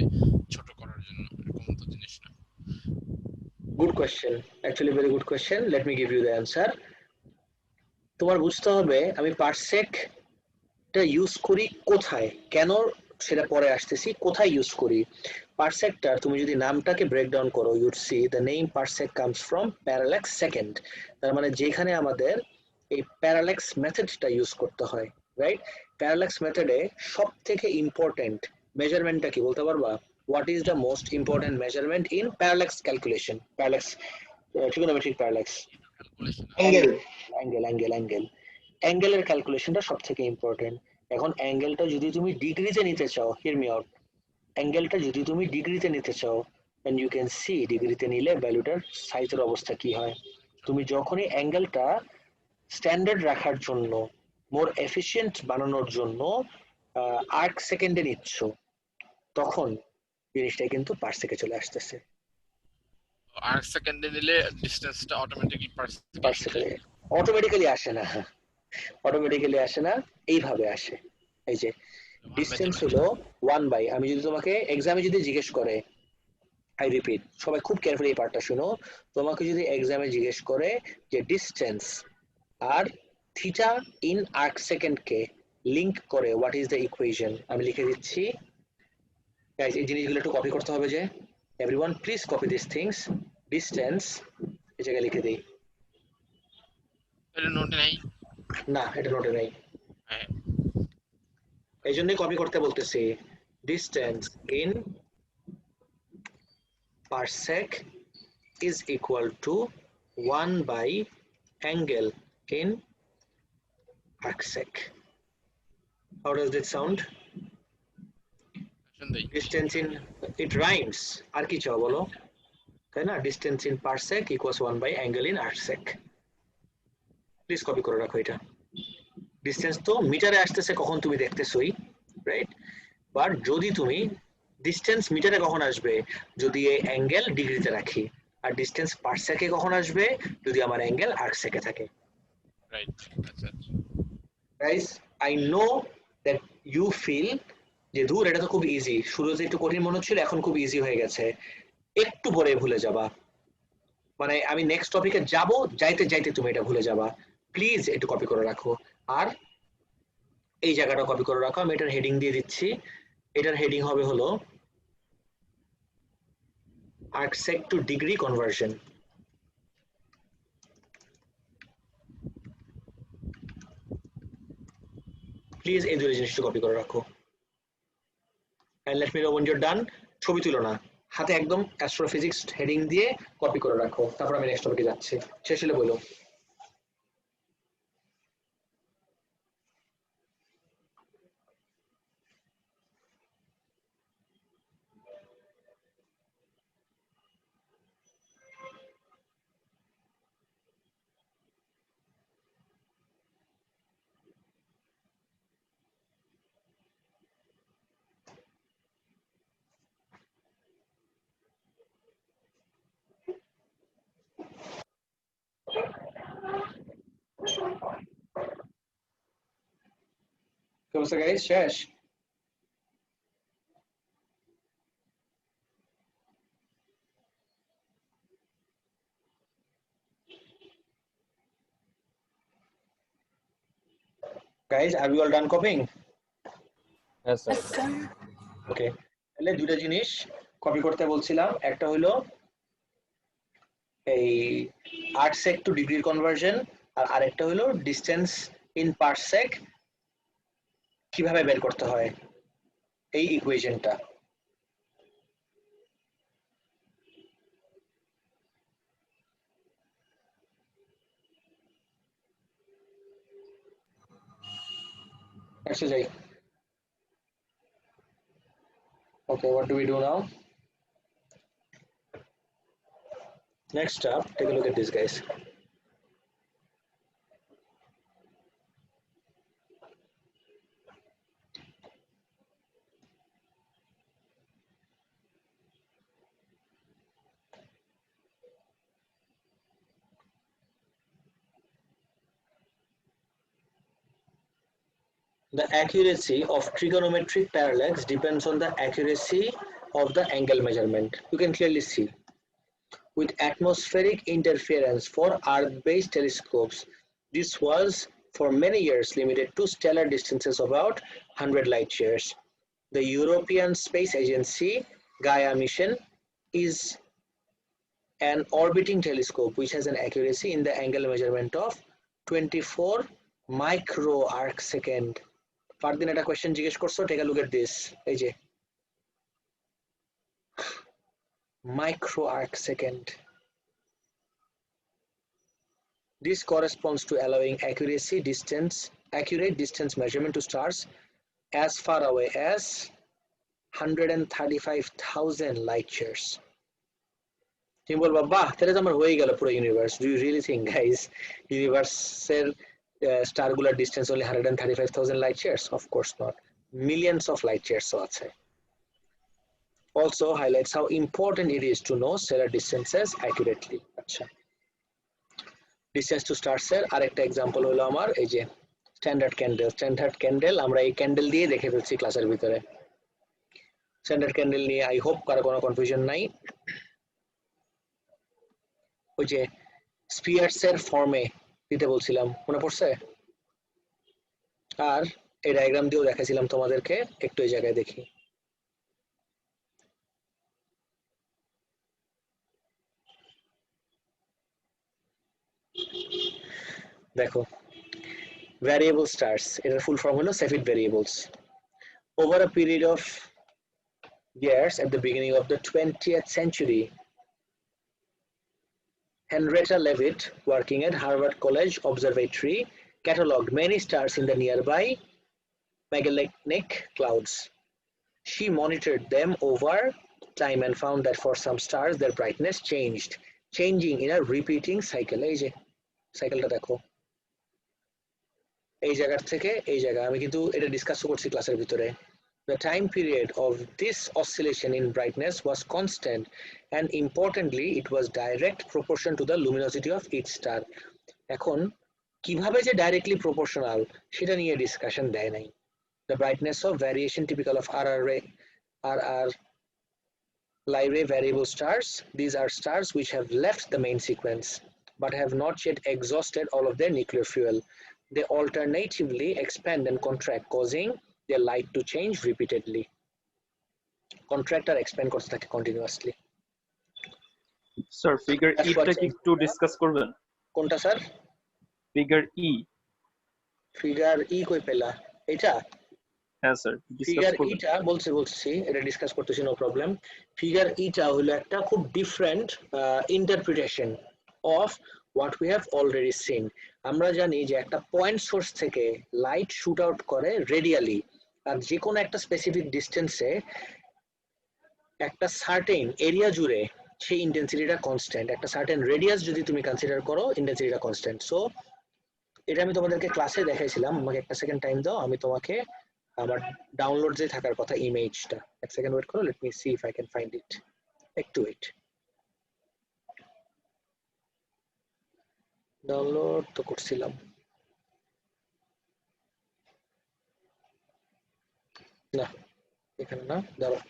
ছোট করার জন্য, এরকম তো জিনিস না। Good question, actually very good question, let me give you the answer. তোমার বুঝতে হবে আমি পারসেকটা ইউজ করি কোথায়, কেন সেটা পরে আসতেছি, কোথায় ইউজ করি। পারসেকটার তুমি যদি নামটাকে ব্রেকডাউন করো, you'd see the name parsec comes from parallax second. তার মানে যেখানে আমাদের এই প্যারাল্যাক্স মেথডটা ইউজ করতে হয়, রাইট? প্যারাল্যাক্স মেথডে সব থেকে ইম্পর্টেন্ট মেজারমেন্টটা কি বলতে পারবা? What is the most important measurement in parallax calculation, parallax trigonometric parallax? Calculation angle. অ্যাঙ্গেলের ক্যালকুলেশনটা সব থেকে ইম্পর্টেন্ট। এখন অ্যাঙ্গেলটা যদি তুমি ডিগ্রিতে নিতে চাও, হিয়ার মি আউট, অ্যাঙ্গেলটা যদি তুমি ডিগ্রিতে নিতে চাও, দেন ইউ ক্যান সি ডিগ্রিতে নিলে ভ্যালুটার সাইজের অবস্থা কি হয়। তুমি যখনই অ্যাঙ্গেলটা স্ট্যান্ডার্ড রাখার জন্য, মোর এফিশিয়েন্ট বানানোর জন্য আর্ক সেকেন্ডে নিচ্ছ, তখন জিনিসটা কিন্তু পারসেকে চলে আসতেছে। আর সেকেন্ডে নিলে ডিসটেন্সটা অটোমেটিক্যালি পারসেকে অটোমেটিক্যালি আসে না, অটোমেটিক্যালি আসে না, এইভাবে আসে। এই যে ডিসটেন্স হলো 1/, আমি যদি তোমাকে এক্সামে যদি জিজ্ঞেস করে, আই রিপিট, সবাই খুব কেয়ারফুলি এই পার্টটা শুনো, তোমাকে যদি এক্সামে জিজ্ঞেস করে যে ডিসটেন্স আর থিটা ইন আর্ক সেকেন্ড কে লিংক করে হোয়াট ইজ দ্য ইকুয়েশন, আমি লিখে দিচ্ছি। গাইস এই জিনিসগুলো একটু কপি করতে হবে, যে everyone please copy this things. Distance এই জায়গায় লিখে দিই, এটা নোটে নাই। না এটা নোটে নেই, হ্যাঁ এই জন্যই কপি করতে বলতেছি। Distance in parsec is equal to 1/angle in arcsec. How does that sound? সুন্দর। Distance in, it rhymes, আর কি চাও বলো, তাই না? distance in parsec equals 1/angle in arcsec. Please copy করে রাখো এটা। ডিসটেন্স তো মিটারে আসতেছে কখন তুমি দেখতেছই, রাইট? বাট যদি তুমি ডিসটেন্স মিটারে কখন আসবে, যদি এই অ্যাঙ্গেল ডিগ্রিতে রাখি, আর ডিসটেন্স পারসেকে কখন আসবে, যদি আমার অ্যাঙ্গেল আর্কসেকে থাকে। রাইট, আচ্ছা আচ্ছা। Guys I know that you feel যে ধুর এটা তো খুব ইজি, শুরুতে একটু কঠিন মনে হচ্ছিল, এখন খুব ইজি হয়ে গেছে, একটু পরে ভুলে যাবা, মানে আমি নেক্সট টপিকে যাব, যাইতে যাইতে তুমি এটা ভুলে যাবা। প্লিজ একটু কপি করে রাখো, আর এই জায়গাটা কপি করে রাখো। আমি এটার হেডিং দিয়ে দিচ্ছি, এটার হেডিং হবে হলো arcsec to degree conversion. Please এই দুটো জিনিস কপি করে রাখো। and let me know when you're done. ছবি তুলো না, হাতে একদম অ্যাস্ট্রোফিজিক্স হেডিং দিয়ে কপি করে রাখো, তারপর আমি নেক্সট টপিকে যাচ্ছি। শেষ হলে বলো। কি অবস্থা গাইস, শেষ? Guys, are we all done copying? হ্যাঁ স্যার। ওকে, তাহলে দুটো জিনিস কপি করতে বলছিলাম, একটা হলো এই আর্কসেক টু ডিগ্রি কনভার্সন, আর আরেকটা হলো ডিসটেন্স ইন পারসেক কিভাবে বের করতে হয়, এই ইকুয়েশনটা। Exercise. Okay, what do we do now? Next up, take a look at this, guys. The accuracy of trigonometric parallax depends on the accuracy of the angle measurement. You can clearly see. With atmospheric interference for Earth-based telescopes, this was for many years limited to stellar distances of about 100 light years. The European Space Agency Gaia mission is an orbiting telescope which has an accuracy in the angle measurement of 24 micro arc second. Fardin eta question জিজ্ঞেস করছো, take a look at this. এই যে micro arc second. This corresponds to allowing accurate distance measurement to stars as far away as 135,000 light years. তুমি বলবা বাহ তাহলে তো আমার হয়ে গেল পুরো universe. Do you really think guys ইউনিভার্সের স্টারগুলোর distance only 135,000 light years? Of course not. Millions of light years আছে। Also highlights how important it is to know stellar distances accurately. আচ্ছা, ডিসটেন্স টু স্টার্স এর আরেকটা example হলো আমার এই যে স্ট্যান্ডার্ড ক্যান্ডেল। আমরা এই ক্যান্ডেল দিয়ে দেখে ফেলছি ক্লাসের ভিতরে। স্ট্যান্ডার্ড ক্যান্ডেল নিয়ে আই হোপ কারো কোনো কনফিউশন নাই। ওই যে স্পিয়ার্স এর ফর্মে দিতে বলছিলাম, মনে পড়ছে? আর এই ডায়াগ্রাম দিয়েও দেখাইছিলাম তোমাদেরকে, একটু এই জায়গায় দেখি। দেখো ভ্যারিয়েবল স্টার্স, এটার ফুল ফর্ম হলো Cepheid variables. Over a period of years at the beginning of the 20th century, Henrietta Leavitt, working at Harvard College Observatory, catalogued many stars in the nearby Magellanic Clouds. She monitored them over time and found that for some stars their brightness changing in a repeating cycle. এই যে সাইকেলটা দেখো, এই জায়গা থেকে এই জায়গা, আমি কিন্তু এটা ডিসকাস করছি ক্লাসের ভিতরে। The time period of this oscillation in brightness was constant, and importantly it was direct proportion to the luminosity of each star. এখন কিভাবে যে directly proportional সেটা নিয়ে ডিসকাশন দেয় নাই। The brightness of variation typical of RR Lyrae variable stars. These are stars which have left the main sequence but have not yet exhausted all of their nuclear fuel. They alternatively expand and contract, causing their light to change repeatedly. Contract or expand করতে থাকে continuously. Sir figure That's eta what's কি একটু discuss করবেন? কোনটা sir? Figure ই। Figure ই কই পেলা? এটা? হ্যাঁ স্যার, ডিসকাস ফিগার করবেন। ইটা বলছি, এটা ডিসকাস করতেছি, নো প্রবলেম। ফিগার ইটা হলো একটা খুব different interpretation of what we have already seen. আমরা জানি যে একটা পয়েন্ট সোর্স থেকে লাইট শুট আউট করে রেডিয়ালি, আর যে কোনো একটা স্পেসিফিক ডিস্টেন্সে একটা সার্টেন এরিয়া জুড়ে সেই ইন্টেন্সিটিটা কনস্ট্যান্ট। একটা সার্টেন রেডিয়াস যদি তুমি কনসিডার করো, ইন্টেন্সিটিটা কনস্ট্যান্ট। সো এটা আমি তোমাদেরকে ক্লাসে দেখাইছিলাম। আমাকে একটা সেকেন্ড টাইম দাও, আমি তোমাকে আমার ডাউনলোড যে থাকার কথা ইমেজটা, এক সেকেন্ড ওয়েট করো, let me see if I can find it. একটু ওয়েট, ডাউনলোড তো করছিলাম না, এখানে না, দাঁড়াও।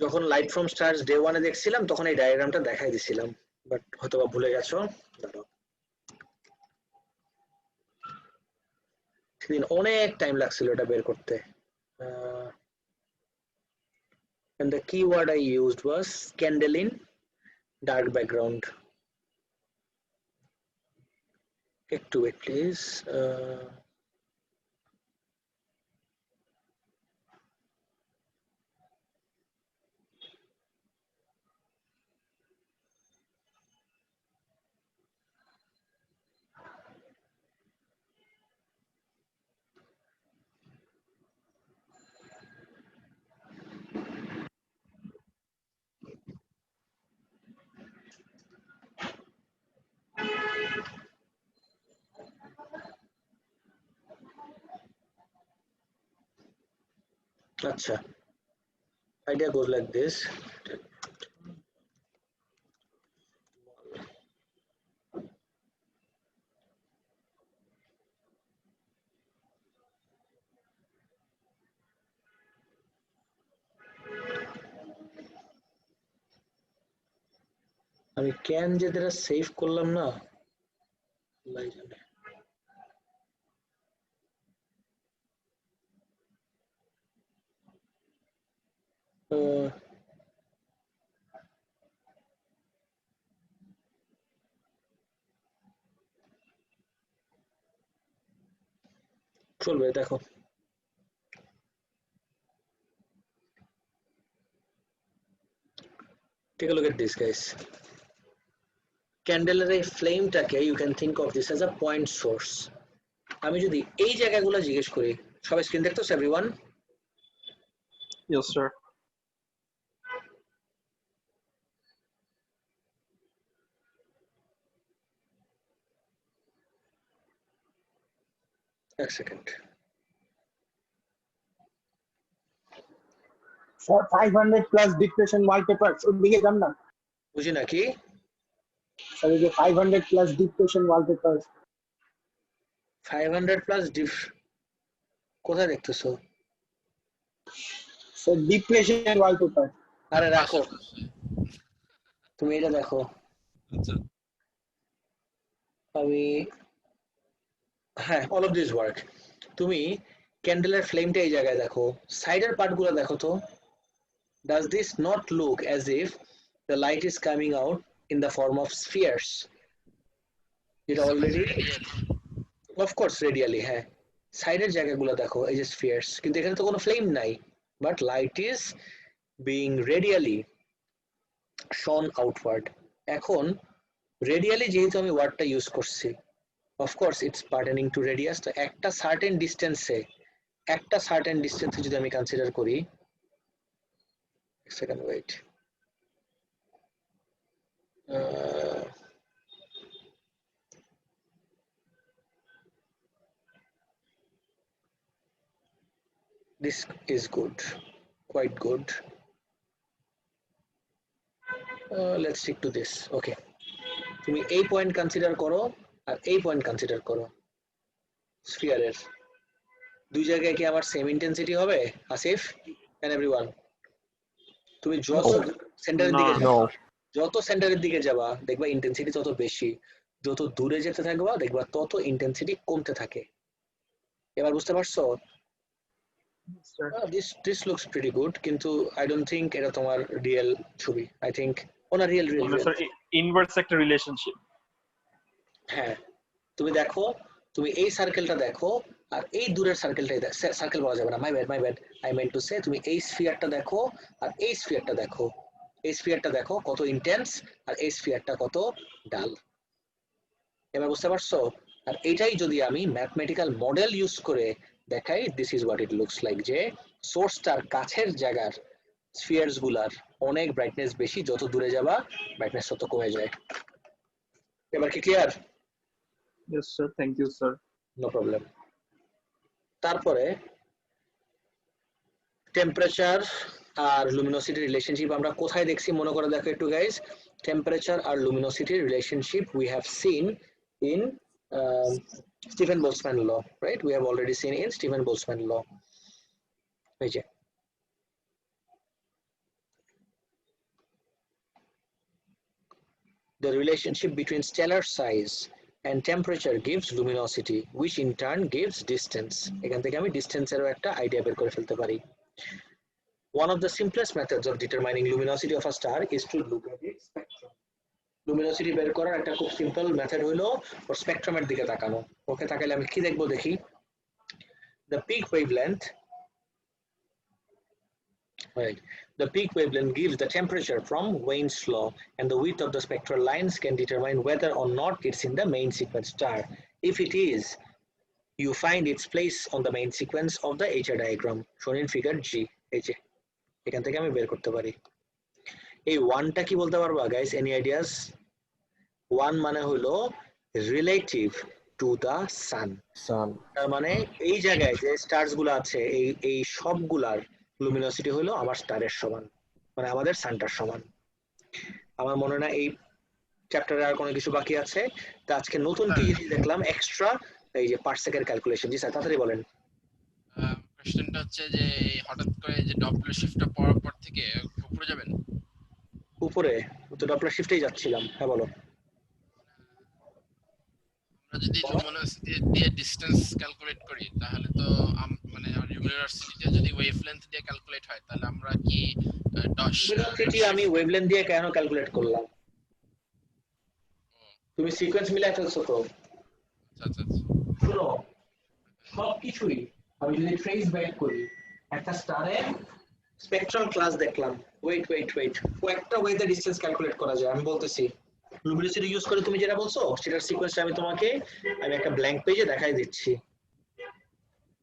যখন লাইট ফ্রম স্টার্স ডে ওয়ানে দেখছিলাম তখন এই ডায়াগ্রামটা দেখাই দিছিলাম, বাট হয়তো বা ভুলে গেছো। দাঁড়াও, সেদিন অনেক টাইম লাগছিল এটা বের করতে। and the keyword I used was candle in dark background. একটু ওয়েট প্লিজ। আচ্ছা, idea goes like this. আমি ক্যান যে দ্বারা সেভ করলাম না, আল্লাহ জানে। চলবে, দেখো take a look at this, guys. ক্যান্ডেলের এই ফ্লেমটাকে you can think of this as a point source. আমি যদি এই জায়গাগুলো জিজ্ঞেস করি, সবাই স্ক্রিন দেখতেছ everyone? Yes, sir. এক second. Sir, 500 plus depression wallpapers ওদিকে যান না বুঝি নাকি? স্যার এই যে 500 plus depression wallpapers 500 প্লাস ডিফ কোথায় দেখতেছো? স্যার depression wallpaper আরে রাখো, তুমি এটা দেখো। আচ্ছা আমি হ্যাঁ, all of this work. তুমি ক্যান্ডেলের ফ্লেমটা এই জায়গায় দেখো, সাইডের পার্টগুলো দেখো তো। Does this not look as if the light is coming out in the form of spheres? It already, of course, radially, হ্যাঁ। সাইডের জায়গাগুলো দেখো, এই যে spheres, কিন্তু এখানে তো কোনো ফ্লেম নাই, but light is being radially shone outward. এখন radially যেহেতু আমি ওয়ার্ডটা ইউজ করছি, of course it's pertaining to radius, তো একটা certain distance যদি আমি কনসিডার করি, second wait, this is good, quite good. Let's stick to this. Okay, তুমি এই পয়েন্ট কনসিডার করো আর এই পয়েন্ট কনসিডার করো। স্ফিয়ারের দুই জায়গায় কি আমার সেম ইন্টেন্সিটি হবে আসিফ এন্ড এভরিওয়ান? তুমি যত সেন্টারের দিকে No. যাবা, যত সেন্টারের দিকে যাবা দেখবা ইন্টেন্সিটি তত বেশি, যত দূরে যেতে থাকবা দেখবা তত ইন্টেন্সিটি কমতে থাকে। এবার বুঝতে পারছো? Sir. This looks pretty good, কিন্তু I don't think এটা তোমার রিয়েল ছবি। I think on a real No, sir. Inverse একটা relationship. হ্যাঁ, তুমি দেখো, তুমি এই সার্কেলটা দেখো আর এই দূরের সার্কেলটাই সার্কেল বলা যাবে না, my bad, I meant to say তুমি এই স্ফিয়ারটা দেখো আর এই স্ফিয়ারটা দেখো, এই স্ফিয়ারটা দেখো কত ইন্টেন্স আর এই স্ফিয়ারটা কত ডাল। এবার বুঝতে পারছো? আর এটাই যদি আমি ম্যাথমেটিক্যাল মডেল ইউজ করে দেখাই, this is what it looks like, যে সোর্সটার কাছের জায়গার স্ফিয়ারস গুলার অনেক ব্রাইটনেস বেশি, যত দূরে যাবা ব্রাইটনেস তত কমে যায়। এবার কি clear? Yes, sir. Thank you, sir. No problem. তারপরে টেম্পারেচার আর লুমিনোসিটি রিলেশনশিপ আমরা কোথায় দেখছি মনে করে দেখো একটু গাইস। টেম্পারেচার আর luminosity relationship we have seen in Stefan Boltzmann law, right? We have already seen in Stefan Boltzmann law. এই যে the relationship between stellar size and temperature gives luminosity, which in turn gives distance. এখান থেকে আমি ডিসটেন্সেরও একটা idea বের করে ফেলতে পারি। One of the simplest methods of determining luminosity of a star is to look at its spectrum. Luminosity বের করার একটা খুব সিম্পল মেথড হলো ওর স্পেকট্রামের দিকে তাকানো। ওকে তাকাইলে আমি কি দেখবো দেখি? The peak wavelength, right? The peak wavelength gives the temperature from Wien's law, and the width of the spectral lines can determine whether or not it's in the main sequence star. If it is, you find its place on the main sequence of the HR diagram shown in figure G. এই যে এখান থেকে আমি বের করতে পারি। এই ওয়ানটা কি বলতে পারবা গাইস? Any ideas? ওয়ান মানে হলো রিলেটিভ টু দা সান। সান। তার মানে এই জায়গায় যে স্টারস গুলো আছে এই সবগুলার লুমিনোসিটি হলো আমার স্টারের সমান, মানে আমাদের সানটার সমান। আমার মনে হয় না এই চ্যাপ্টারে আর কোনো কিছু বাকি আছে। তো আজকে নতুন কি জিনিস দেখলাম এক্সট্রা, এই যে পার্সেকের ক্যালকুলেশন। জি স্যার তাড়াতাড়ি বলেন। কোশ্চেনটা হচ্ছে যে হঠাৎ করে যে ডপলার শিফটটা পড়ার পর থেকে উপরে যাবেন, উপরে তো ডপলার শিফটেই যাচ্ছিলাম। হ্যাঁ বলো। আমরা যদি লুমিনোসিটি দিয়ে ডিসটেন্স ক্যালকুলেট করি তাহলে তো মানে ইউনিভার্সিটিতে যদি ওয়েভলেন্থ দিয়ে ক্যালকুলেট হয় তাহলে আমরা কি লুমিনোসিটি আমি ওয়েভলেন্থ দিয়ে কেন ক্যালকুলেট করলাম? তুমি সিকোয়েন্স মিলাই ফেলছো তো। আচ্ছা শুনো, সবকিছুই আমি যদি ট্রেস ব্যাক করি, একটা স্টারের স্পেকট্রাল ক্লাস দেখলাম। ওয়েট একটা ওয়েতে ডিসটেন্স ক্যালকুলেট করা যায়। আমি বলতেছি লুমিনোসিটি ইউজ করে তুমি যেটা বলছো সেটার সিকোয়েন্সটা আমি একটা ব্ল্যাঙ্ক পেজে দেখাই দিচ্ছি।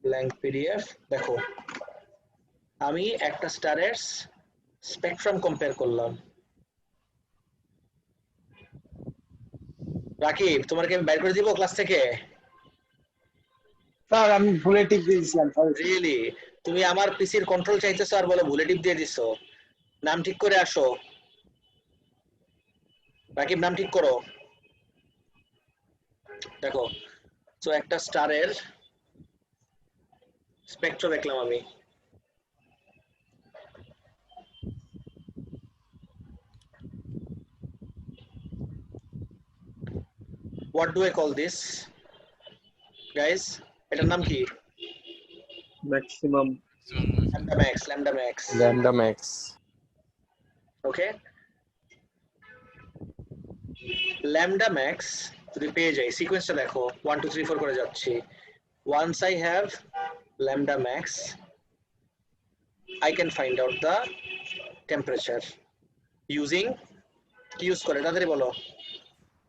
ব্ল্যাঙ্ক পিডিএফ দেখো, আমি একটা স্টারের স্পেকট্রাম কম্পেয়ার করলাম। রাকিব, তোমার কি আমি বের করে দিব ক্লাস থেকে? স্যার আমি ভুলে টিপ দিয়েছিলাম, সরি। রিয়েলি? তুমি আমার পিসির কন্ট্রোল চাইতেছো আর বলে ভুলে টিপ দিয়ে দিছো। নাম ঠিক করে আসো। রাকিব নাম ঠিক করো। দেখো, তো একটা স্টারের স্পেকট্রাম দেখলাম আমি। What do I call this? Guys, এটার নাম কি? Maximum. Lambda max. Lambda max. Okay? Lambda max যদি পেয়ে যাই, সিকোয়েন্সটা দেখো 1 2 3 4 করে যাচ্ছি। Once I have lambda max, I can find out the temperature using কি ইউজ করে তাড়াতাড়ি বলো।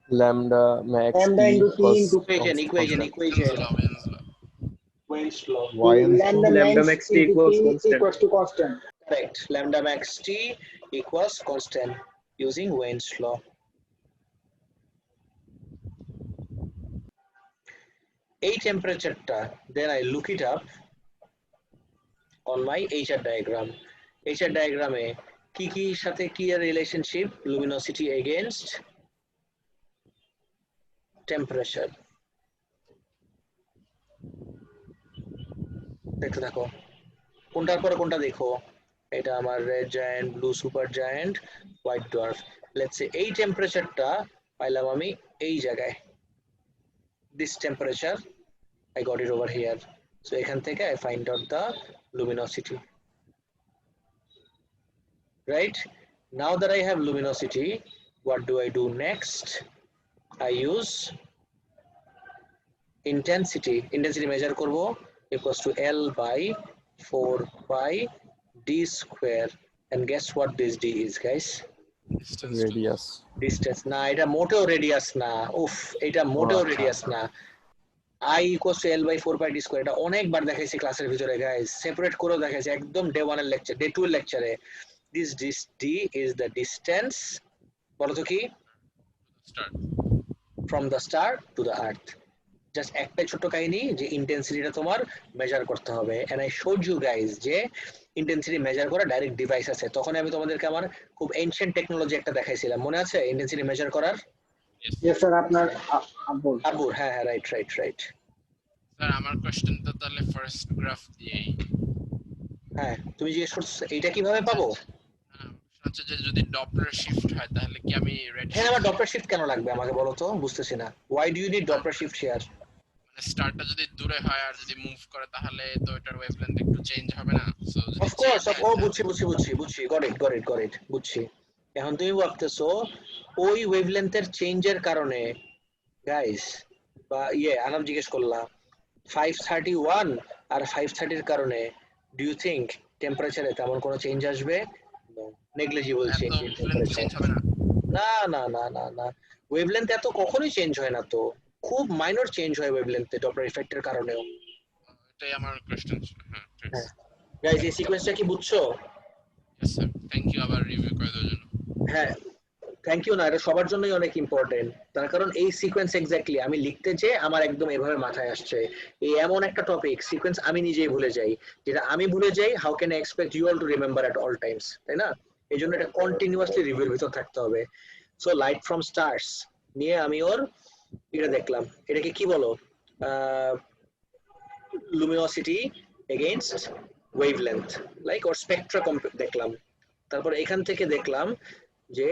Lambda max Lambda into T into equation Wayne's law. lambda Lambda max max T into equals T constant. equals to constant. Correct. Lambda max T equals constant using Wayne's law. এই টেম্পারেচারটা, then I look it up on my HR diagram. HR diagram-এ কি সাথে কি এর relationship? Luminosity against temperature. দেখতে থাকো, কোনটার পরে কোনটা দেখো। এটা আমার red giant, blue super giant, white dwarf. Let's say এই টেম্পারেচারটা পাইলাম আমি এই জায়গায়। This temperature I got it over here. So এখান থেকে I find out the luminosity. Right? Now that I have luminosity, what do I do next? I use intensity. Intensity measure করব, equals to L by 4 pi d square. And guess what this d is, guys? Radius. Distance. না, এটা মোটেও radius না। উফ, এটা মোটেও আচ্ছা। Radius না। I equals to L by 4 pi d square. এটা অনেকবার দেখাইছি ক্লাসের ভিতরে গাইস, সেপারেট করেও দেখাইছি একদম ডে 1 এর লেকচার, ডে 2 এর লেকচারে। This d is the distance, বলো তো কি? Start From the star to the earth. Just একটাই ছোট কাহিনী যে ইন্টেন্সিটিটা তোমার মেজার করতে হবে। and I showed you guys যে ইন্টেন্সিটি মেজার করা ডাইরেক্ট ডিভাইস আছে। তখন আমি তোমাদেরকে আমার খুব এনশিয়েন্ট টেকনোলজি একটা দেখাইছিলাম, মনে আছে? ইন্টেন্সিটি মেজার করার। Yes sir, আপনার আব্বুর। আব্বুর, হ্যাঁ রাইট। স্যার আমার কোশ্চেনটা তাহলে ফার্স্ট গ্রাফ দিয়েই। হ্যাঁ, তুমি জিজ্ঞেস করছো এইটা কিভাবে পাবো। আচ্ছা, যে যদি ডপলার শিফট হয় তাহলে কি আমি রেড হ্যাঁ, আমার ডপলার শিফট কেন লাগবে আমাকে বলো তো, বুঝতেছি না। Why do you need Doppler shift here? মানে স্টারটা যদি দূরে হয় আর যদি মুভ করে তাহলে তো এটার ওয়েভলেন্থ একটু চেঞ্জ হবে না? সো Of course, বুঝছি, got it, বুঝছি। এখন তুমি ভাবতেছো ওই ওয়েভলেন্থের চেঞ্জের কারণে গাইস, বা আনাম জিজ্ঞেস করলাম 531 আর 530 এর কারণে ডু ইউ থিংক টেম্পারেচারে তেমন কোনো চেঞ্জ আসবে? No, negligible change in temperature. Change হবে না। না, ওয়েভলেন্থ এত কখনোই চেঞ্জ হয় না তো, খুব মাইনর চেঞ্জ হয় ওয়েভলেন্থে ডপলার ইফেক্টের কারণেও। এটাই আমার কোশ্চেন ছিল। হ্যাঁ ঠিক আছে গাইস, এই সিকোয়েন্সটা কি বুঝছো? यस স্যার, থ্যাংক ইউ আবার রিভিউ করে দেওয়ার জন্য। হ্যাঁ, থ্যাংক ইউ না, এটা সবার জন্যই অনেক ইম্পর্টেন্ট। তার কারণ এই সিকোয়েন্স এক্স্যাক্টলি আমি লিখতে যে আমার একদম এভাবে মাথায় আসছে। এই এমন একটা টপিক সিকোয়েন্স আমি নিজেই ভুলে যাই, যেটা আমি ভুলে যাই how can I expect you all to remember at all times, তাই না? এই জন্য এটা কন্টিনিউয়াসলি রিভিউর ভিতর থাকতে হবে। সো লাইট ফ্রম স্টার্স নিয়ে আমি ওর এটা দেখলাম, এটাকে কি বলো, লুমিনোসিটি এগেইনস্ট ওয়েভলেন্থ, লাইক ওর স্পেকট্রা দেখলাম। তারপর এখান থেকে দেখলাম যে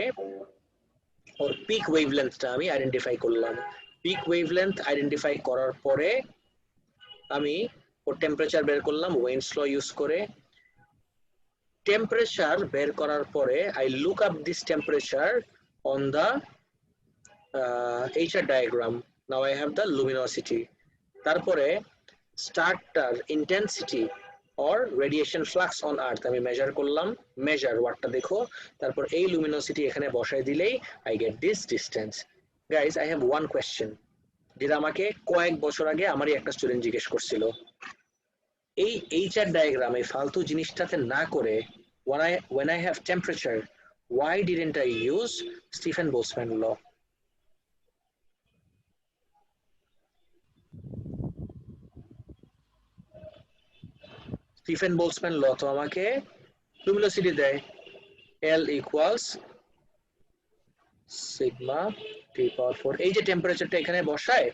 ওর পিক ওয়েভলেন্থটা আমি আইডেন্টিফাই করলাম। পিক ওয়েভলেন্থ আইডেন্টিফাই করার পরে আমি ওর টেম্পারেচার বের করলাম ওয়েন্স ল ইউজ করে। টেম্পারেচার বের করার পরে I look up this temperature on the HR diagram. Now I have the luminosity. তারপরে স্টারটার intensity or radiation flux on earth আমি মেজার করলাম, মেজার ওয়ার্ডটা দেখো, তারপর এই লুমিনোসিটি এখানে বসাই দিলেই I get this distance. Guys, I have one question যেটা আমাকে কয়েক বছর আগে আমারই একটা স্টুডেন্ট জিজ্ঞেস করছিল। এই HR ডায়াগ্রাম এই ফালতু জিনিসটাতে না করে when I have temperature, why didn't I use Stephen Boltzmann law? Stephen Boltzmann law তো আমাকে লুমিনোসিটি দেয়, L equals sigma T power 4। এই যে টেম্পারেচারটা এখানে বসায়,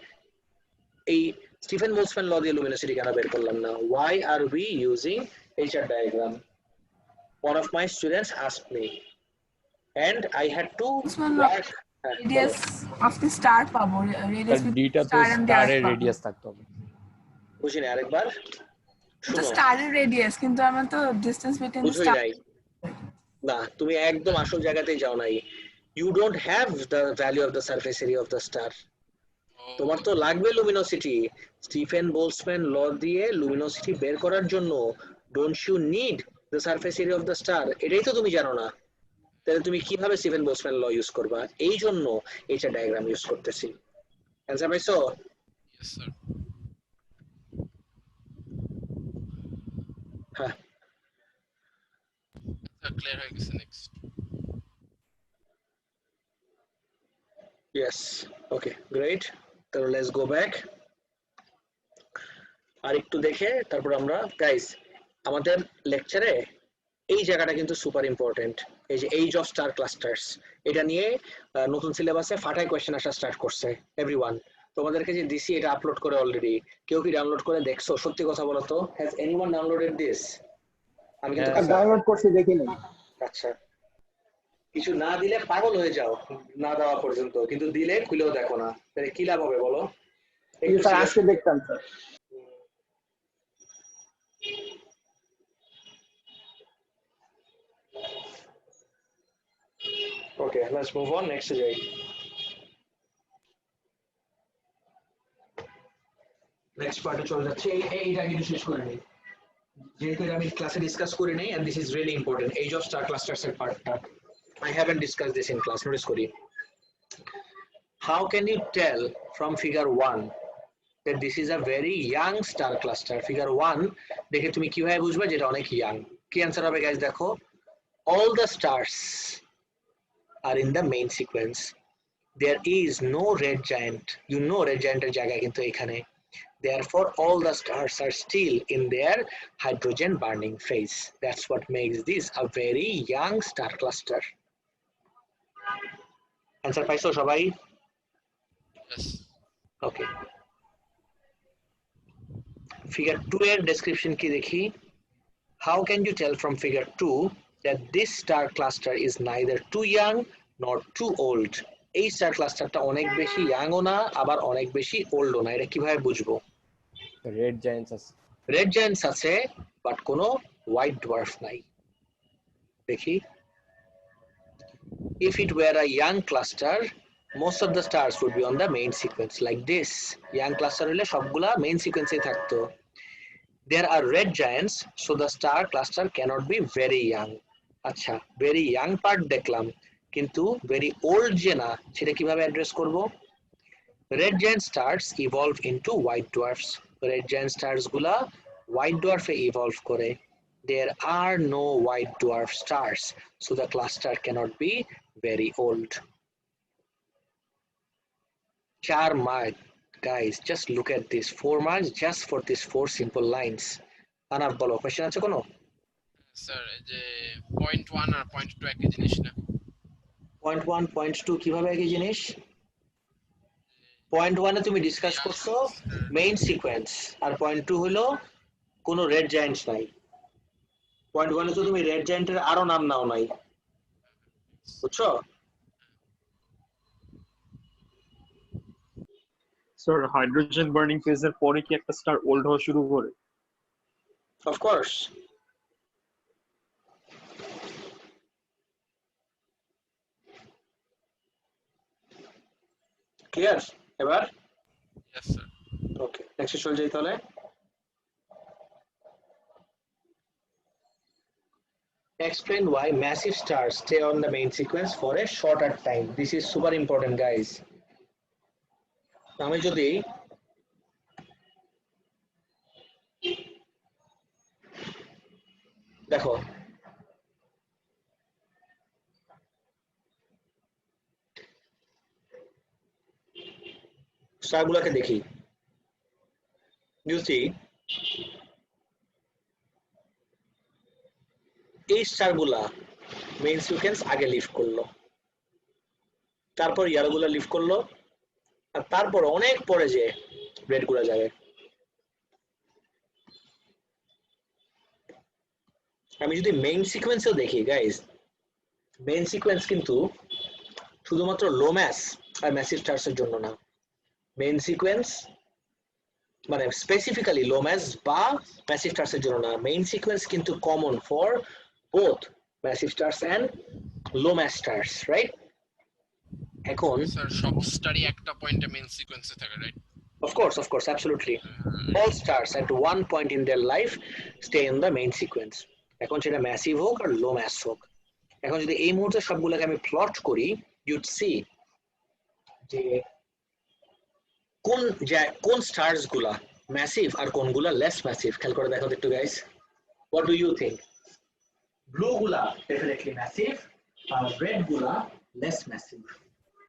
এই স্টিফেন বোলসম্যান ল দিয়ে লুমিনোসিটি কেন বের করলাম না? Why are we using HR diagram? One of my students asked me and I had to work radius of the star পাবো, radius with ডিটা তো star and the স্টারের earth রেডিয়াস থাকতে হবে। বুঝিনি, আরেকবার তো স্টারের রেডিয়াস, কিন্তু আমার তো ডিসটেন্স বিটুইন বুঝই স্টার। নাই না, তুমি একদম আসল জায়গাতেই যাও নাই। You don't have the value of the surface area of the star. তোমার তো লাগবে লুমিনোসিটি। স্টিফেন বোলসম্যান ল দিয়ে লুমিনোসিটি বের করার জন্য don't you need the surface area of the star? এটাই তো তুমি জানো না, তাহলে তুমি কিভাবে স্টিফেন বোলসম্যান ল ইউজ করবা? এই জন্য এইচআর ডায়াগ্রাম ইউজ করতেছি। অ্যানসার পাইছো? Yes, sir. হ্যাঁ, Clear হয়ে গেছে। নেক্সট। yes, okay, great. তাহলে let's go back আর একটু দেখে তারপর আমরা গাইস আমাদের লেকচারে এই জায়গাটা কিন্তু সুপার ইম্পর্টেন্ট। এই যে এইজ অফ স্টার ক্লাস্টার্স, এটা নিয়ে নতুন সিলেবাসে ফাটাই কোয়েশ্চেন আসা স্টার্ট করছে। এভরিওয়ান, তোমাদেরকে যে দিছি এটা আপলোড করে অলরেডি, কেউ কি ডাউনলোড করে দেখছো? সত্যি কথা বলো তো, হ্যাজ এনিওয়ান ডাউনলোডেড দিস? আমি কিন্তু ডাউনলোড করছি, দেখিনি। আচ্ছা, কিছু না দিলে পাগল হয়ে যাও না দেওয়া পর্যন্ত, কিন্তু দিলে খুলেও দেখো না, তাহলে কি লাভ হবে বলো? স্যার আজকে দেখতাম sir. Okay, let's move on. Next যাই। নেক্সট পার্টে চলে যাচ্ছে। এইটা কিন্তু শেষ করে নেই, যেহেতু আমি ক্লাসে ডিসকাস করে নেই, and this is really important, age of star clusters এর পার্টটা I haven't discussed this in class, notice করি। How can you tell from figure 1 that this is a very young star cluster? Figure 1 দেখে তুমি কিভাবে বুঝবে যেটা অনেক young? কি অ্যানসার হবে গাইস? দেখো, all the stars are in the main sequence. There is no red giant. You know red giant এর জায়গা কিন্তু এখানে। Therefore, all the stars are still in their hydrogen burning phase. That's what makes this a very young star cluster. Answer পাইছো সবাই? Yes. Okay. Figure 2 এর description কি দেখি? How can you tell from figure 2 that this star cluster is neither too young nor too old? এই star ক্লাস্টারটা অনেক বেশি ইয়াংও না, আবার অনেক বেশি ওল্ডও না। এটা কিভাবে বুঝবো? রেড জায়ান্টস আছে, রেড জায়ান্টস আছে, বাট কোনো হোয়াইট ডোয়ার্ফ নাই। দেখি, if it were a young cluster, most of the stars would be on the main sequence like this. Young cluster হলে সবগুলা মেইন সিকোয়েন্সে থাকতো। There are red giants, so the star cluster cannot be very young. আচ্ছা, very young part দেখলাম, কিন্তু very old যে না, সেটা কিভাবে অ্যাড্রেস করব? Red giant stars evolve into white dwarfs. Red giant stars গুলা white dwarf এ evolve করে। There are no white dwarf stars, so the cluster cannot be very old. 4 mark, guys, just look at this. 4 marks just for these 4 simple lines. Anaf bolo, question আছে কোনো? Sir এই যে 0.1 আর 0.2 একই জিনিস না? Point 1, point 2 কিভাবে একই জিনিস? Point 1 এ তুমি ডিসকাস করছো মেইন সিকোয়েন্স, আর point 2 হলো কোনো রেড জায়ান্টস নাই। Point 1 এ তো তুমি রেড জায়ান্টের আরো নাম নাও নাই, বুঝছো? স্যার হাইড্রোজেন বার্নিং ফেজের পরে কি একটা স্টার ওল্ড হওয়া শুরু করে? Of course. ক্লিয়ার এবার? Yes sir. ওকে, নেক্সট চলে যাই তাহলে। Explain why massive stars stay on the main sequence for a shorter time. This is super important, guys. আমি যদি দেখো স্টারগুলোকে দেখি, you see এই স্টারগুলা মেইন সিকোয়েন্স আগে লিফট করলো, তারপর ইয়ারোগুলা লিফট করলো, আর তারপর অনেক পরে যে রেড গুলা যাবে। আমি যদি মেইন সিকোয়েন্সও দেখি গাইজ, মেইন সিকোয়েন্স কিন্তু শুধুমাত্র লো ম্যাস আর ম্যাসিভ স্টারস এর জন্য না। মেইন সিকোয়েন্স মানে স্পেসিফিক্যালি লো ম্যাস বা ম্যাসিভ স্টারস এর জন্য না, মেইন সিকোয়েন্স কিন্তু common for both massive stars and low mass stars, right? এখন স্যার সব স্টারই একটা পয়েন্টে মেইন সিকোয়েন্সে থাকে, right? of course, absolutely. All stars at one point in their life stay in the main sequence. এখন সেটা ম্যাসিভ হোক আর লো ম্যাস হোক। এখন যদি এই মুহূর্তে সবগুলোকে আমি প্লট করি, you'd see যে কোন স্টারস গুলা ম্যাসিভ আর কোনগুলা লেস ম্যাসিভ। খেয়াল করে দেখো একটু guys, what do you think? Blue গুলা ডেফিনেটলি ম্যাসিভ আর রেড গুলা লেস ম্যাসিভ।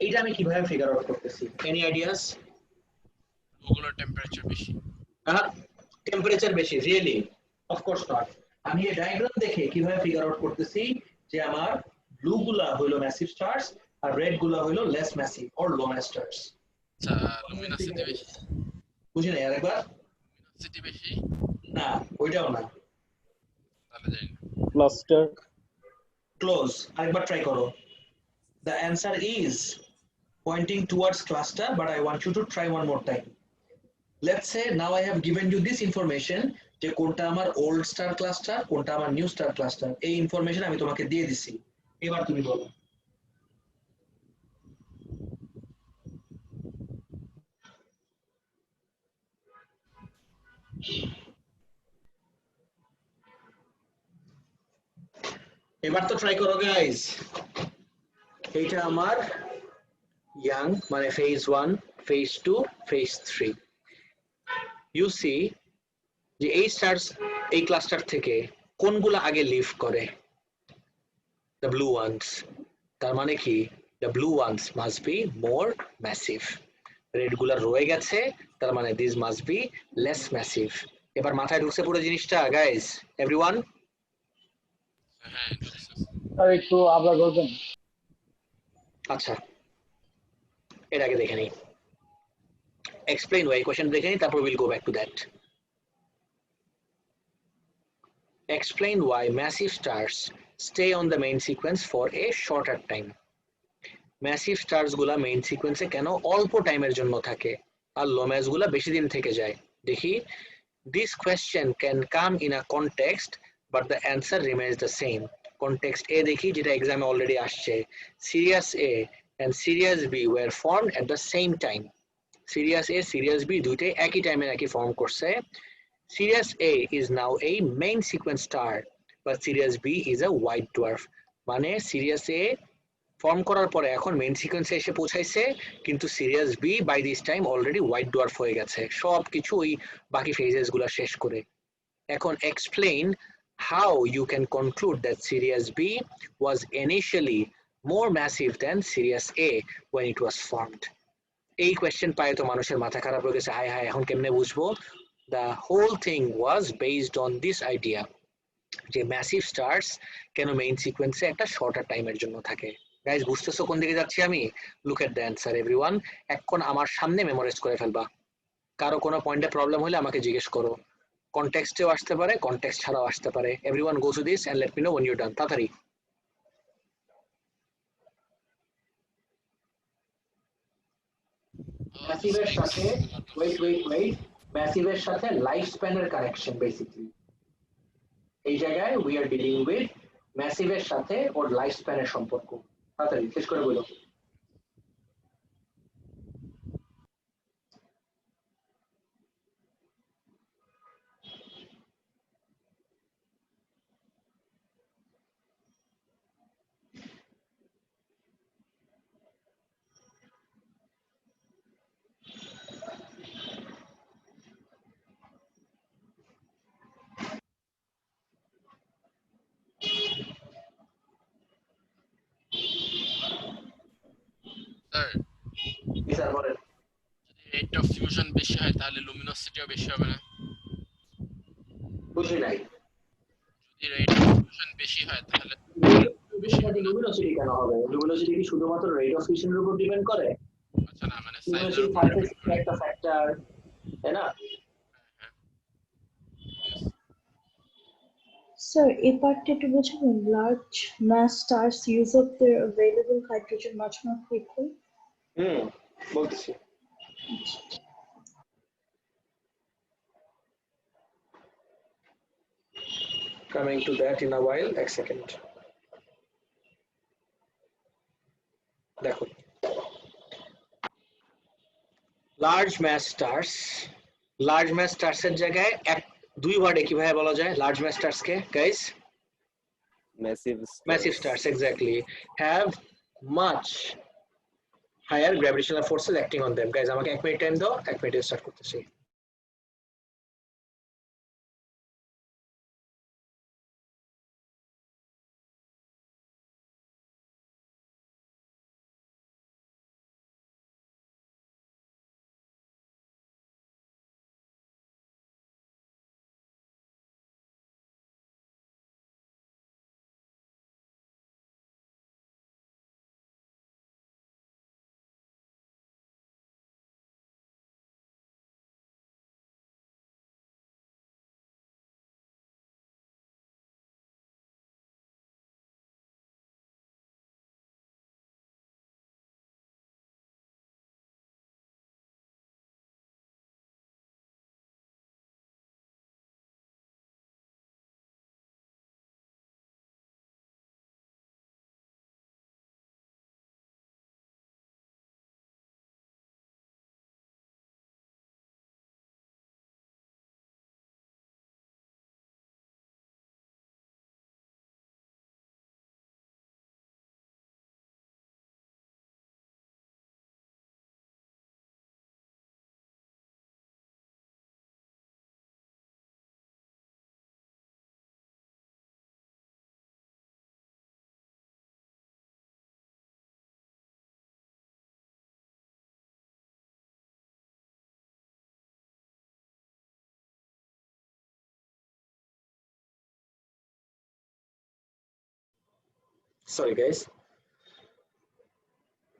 এটা আমি কিভাবে ফিগার আউট করতেছি? Any ideas? ওগুলোর টেম্পারেচার বেশি। টেম্পারেচার বেশি? রিয়েলি? Of course not. আমি এই ডায়াগ্রাম দেখে কিভাবে ফিগার আউট করতেছি যে আমার ব্লু গুলা হলো ম্যাসিভ স্টারস আর রেড গুলা হলো less massive or low mass stars. আচ্ছা, লুমিনাসিটি বেশি? বুঝি না আরেকবার? লুমিনাসিটি বেশি? না, ওইটাও না। তাহলে জানি না। ক্লাস্টার ক্লোজ, আরেকবার ট্রাই করো। The answer is pointing towards cluster, but I want you to try one more time. Let's say now I have given you this information যে কোনটা আমার ওল্ড স্টার ক্লাস্টার, কোনটা আমার নিউ স্টার ক্লাস্টার। এই information আমি তোমাকে দিয়ে দিছি, এবার তুমি বলো। এবার তো ট্রাই করো গাইস। এইটা আমার ইয়াং মানে phase 1, phase 2, phase 3। You see যে এই স্টারস এই ক্লাস্টার থেকে কোনগুলো আগে লিভ করে? The blue ones. তার মানে কি the blue ones must be more massive. Red গুলা রয়ে গেছে, তার মানে this must be less massive. এবার মাথায় ঢুকছে পুরো জিনিসটা গাইস? এভরিওয়ান? হ্যাঁ, ঢুকছে। স্যার একটু আবার বলবেন? আচ্ছা, এর আগে দেখে নিই, এক্সপ্লেইন ওয়াই কোশ্চেন দেখে নিই, তারপর will go back to that. Explain why massive stars stay on the main sequence for a shorter time. Massive stars গুলা মেইন সিকোয়েন্সে কেন অল্প টাইমের জন্য থাকে আর লো ম্যাস গুলা বেশি দিন থেকে যায়? দেখি, this question can come in a context but the answer remains the same. Context A দেখি, যেটা এক্সামে অলরেডি আসছে। Sirius A and Sirius B were formed at the same time. Sirius A, Sirius B দুইটাই একই টাইমে নাকি form করছে। Sirius A is now a main sequence star, but Sirius B is a white dwarf. মানে Sirius A form করার পরে এখন main সিকোয়েন্সে এসে পৌঁছাইছে, কিন্তু Sirius B by this time already white dwarf হয়ে গেছে সব কিছু ওই বাকি ফেজেস গুলা শেষ করে। এখন explain how you can conclude that Sirius B was initially more massive than Sirius A when it was formed. এই কোয়েশ্চেন পায় তো মানুষের মাথা খারাপ হয়ে গেছে, হায় হায় এখন কেমনে বুঝবো? The whole thing was based on this idea যে ম্যাসিভ স্টার্স কেন মেইন সিকোয়েন্সে একটা শর্টার টাইমের জন্য থাকে। গাইজ বুঝতেছো কোন দিকে যাচ্ছি আমি? Look at the answer everyone. এখন আমার সামনে মেমোরাইজ করে ফেলবা। কারো কোনো পয়েন্টে প্রবলেম হলে আমাকে জিজ্ঞেস করো। কনটেক্সটেও আসতে পারে, কনটেক্সট ছাড়াও আসতে পারে। Everyone go to this and let me know when you're done. তাড়াতাড়ি। ম্যাসিভের সাথে ওয়েট ম্যাসিভের সাথে লাইফ স্প্যানের কানেকশন বেসিক্যালি এই জায়গায় উই আর ডিলিং উইথ ম্যাসিভের সাথে ওর লাইফ স্প্যানের সম্পর্ক। তাড়াতাড়ি শেষ করে বলো। স্যার স্যার বলেন। যদি রেট অফ ফিউশন বেশি হয় তাহলে লুমিনোসিটিও বেশি হবে না? বুঝি নাই। যদি রেট অফ ফিউশন বেশি হয় তাহলে বেশি হবে না? লুমিনোসিটি কেন হবে? লুমিনোসিটি কি শুধুমাত্র রেট অফ ফিউশনের উপর ডিপেন্ড করে? আচ্ছা না, মানে সাইজের লুমিনোসিটি উপর সারফেস depend করে। একটা ফ্যাক্টর, তাই না? Sir, a part to when large mass stars use up their available hydrogen much more quickly. বলতেছি। Coming to that in a while, এক সেকেন্ড। দেখো large mass stars, large mass stars এর জায়গায় দুই ওয়ার্ডে কিভাবে বলা যায় লার্জ ম্যাস স্টার্স কে guys? massive stars exactly have much higher gravitational forces acting on them. Guys আমাকে 1 মিনিট টাইম দাও, 1 মিনিটে স্টার্ট করতেছি। Sorry guys.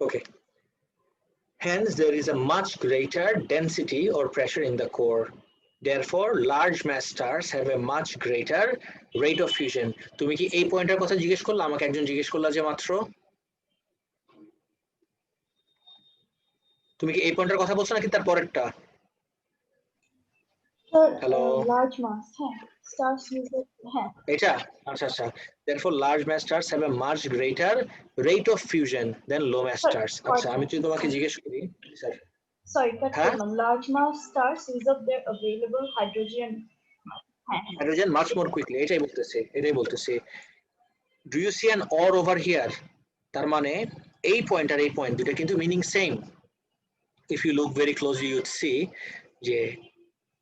Okay. Hence there is a much greater density or pressure in the core. Therefore large mass stars have a much greater rate of fusion. তুমি কি এই পয়েন্টের কথা জিজ্ঞেস করলা? আমাকে একজন জিজ্ঞেস করলা যে মাত্র। তুমি কি এই পয়েন্টের কথা বলছো নাকি তার পরেরটা? Hello large mass stars use it এটা আচ্ছা আচ্ছা therefore large mass stars have a much greater rate of fusion than low mass stars. আচ্ছা আমি যদি তোমাকে জিজ্ঞেস করি sir sorry cut large mass stars use up their available hydrogen much more quickly, এটাই বলতেছি। Do you see an or over here? তার মানে এই পয়েন্ট আর এই পয়েন্ট দুটো কিন্তু meaning same. If you look very closely you would see যে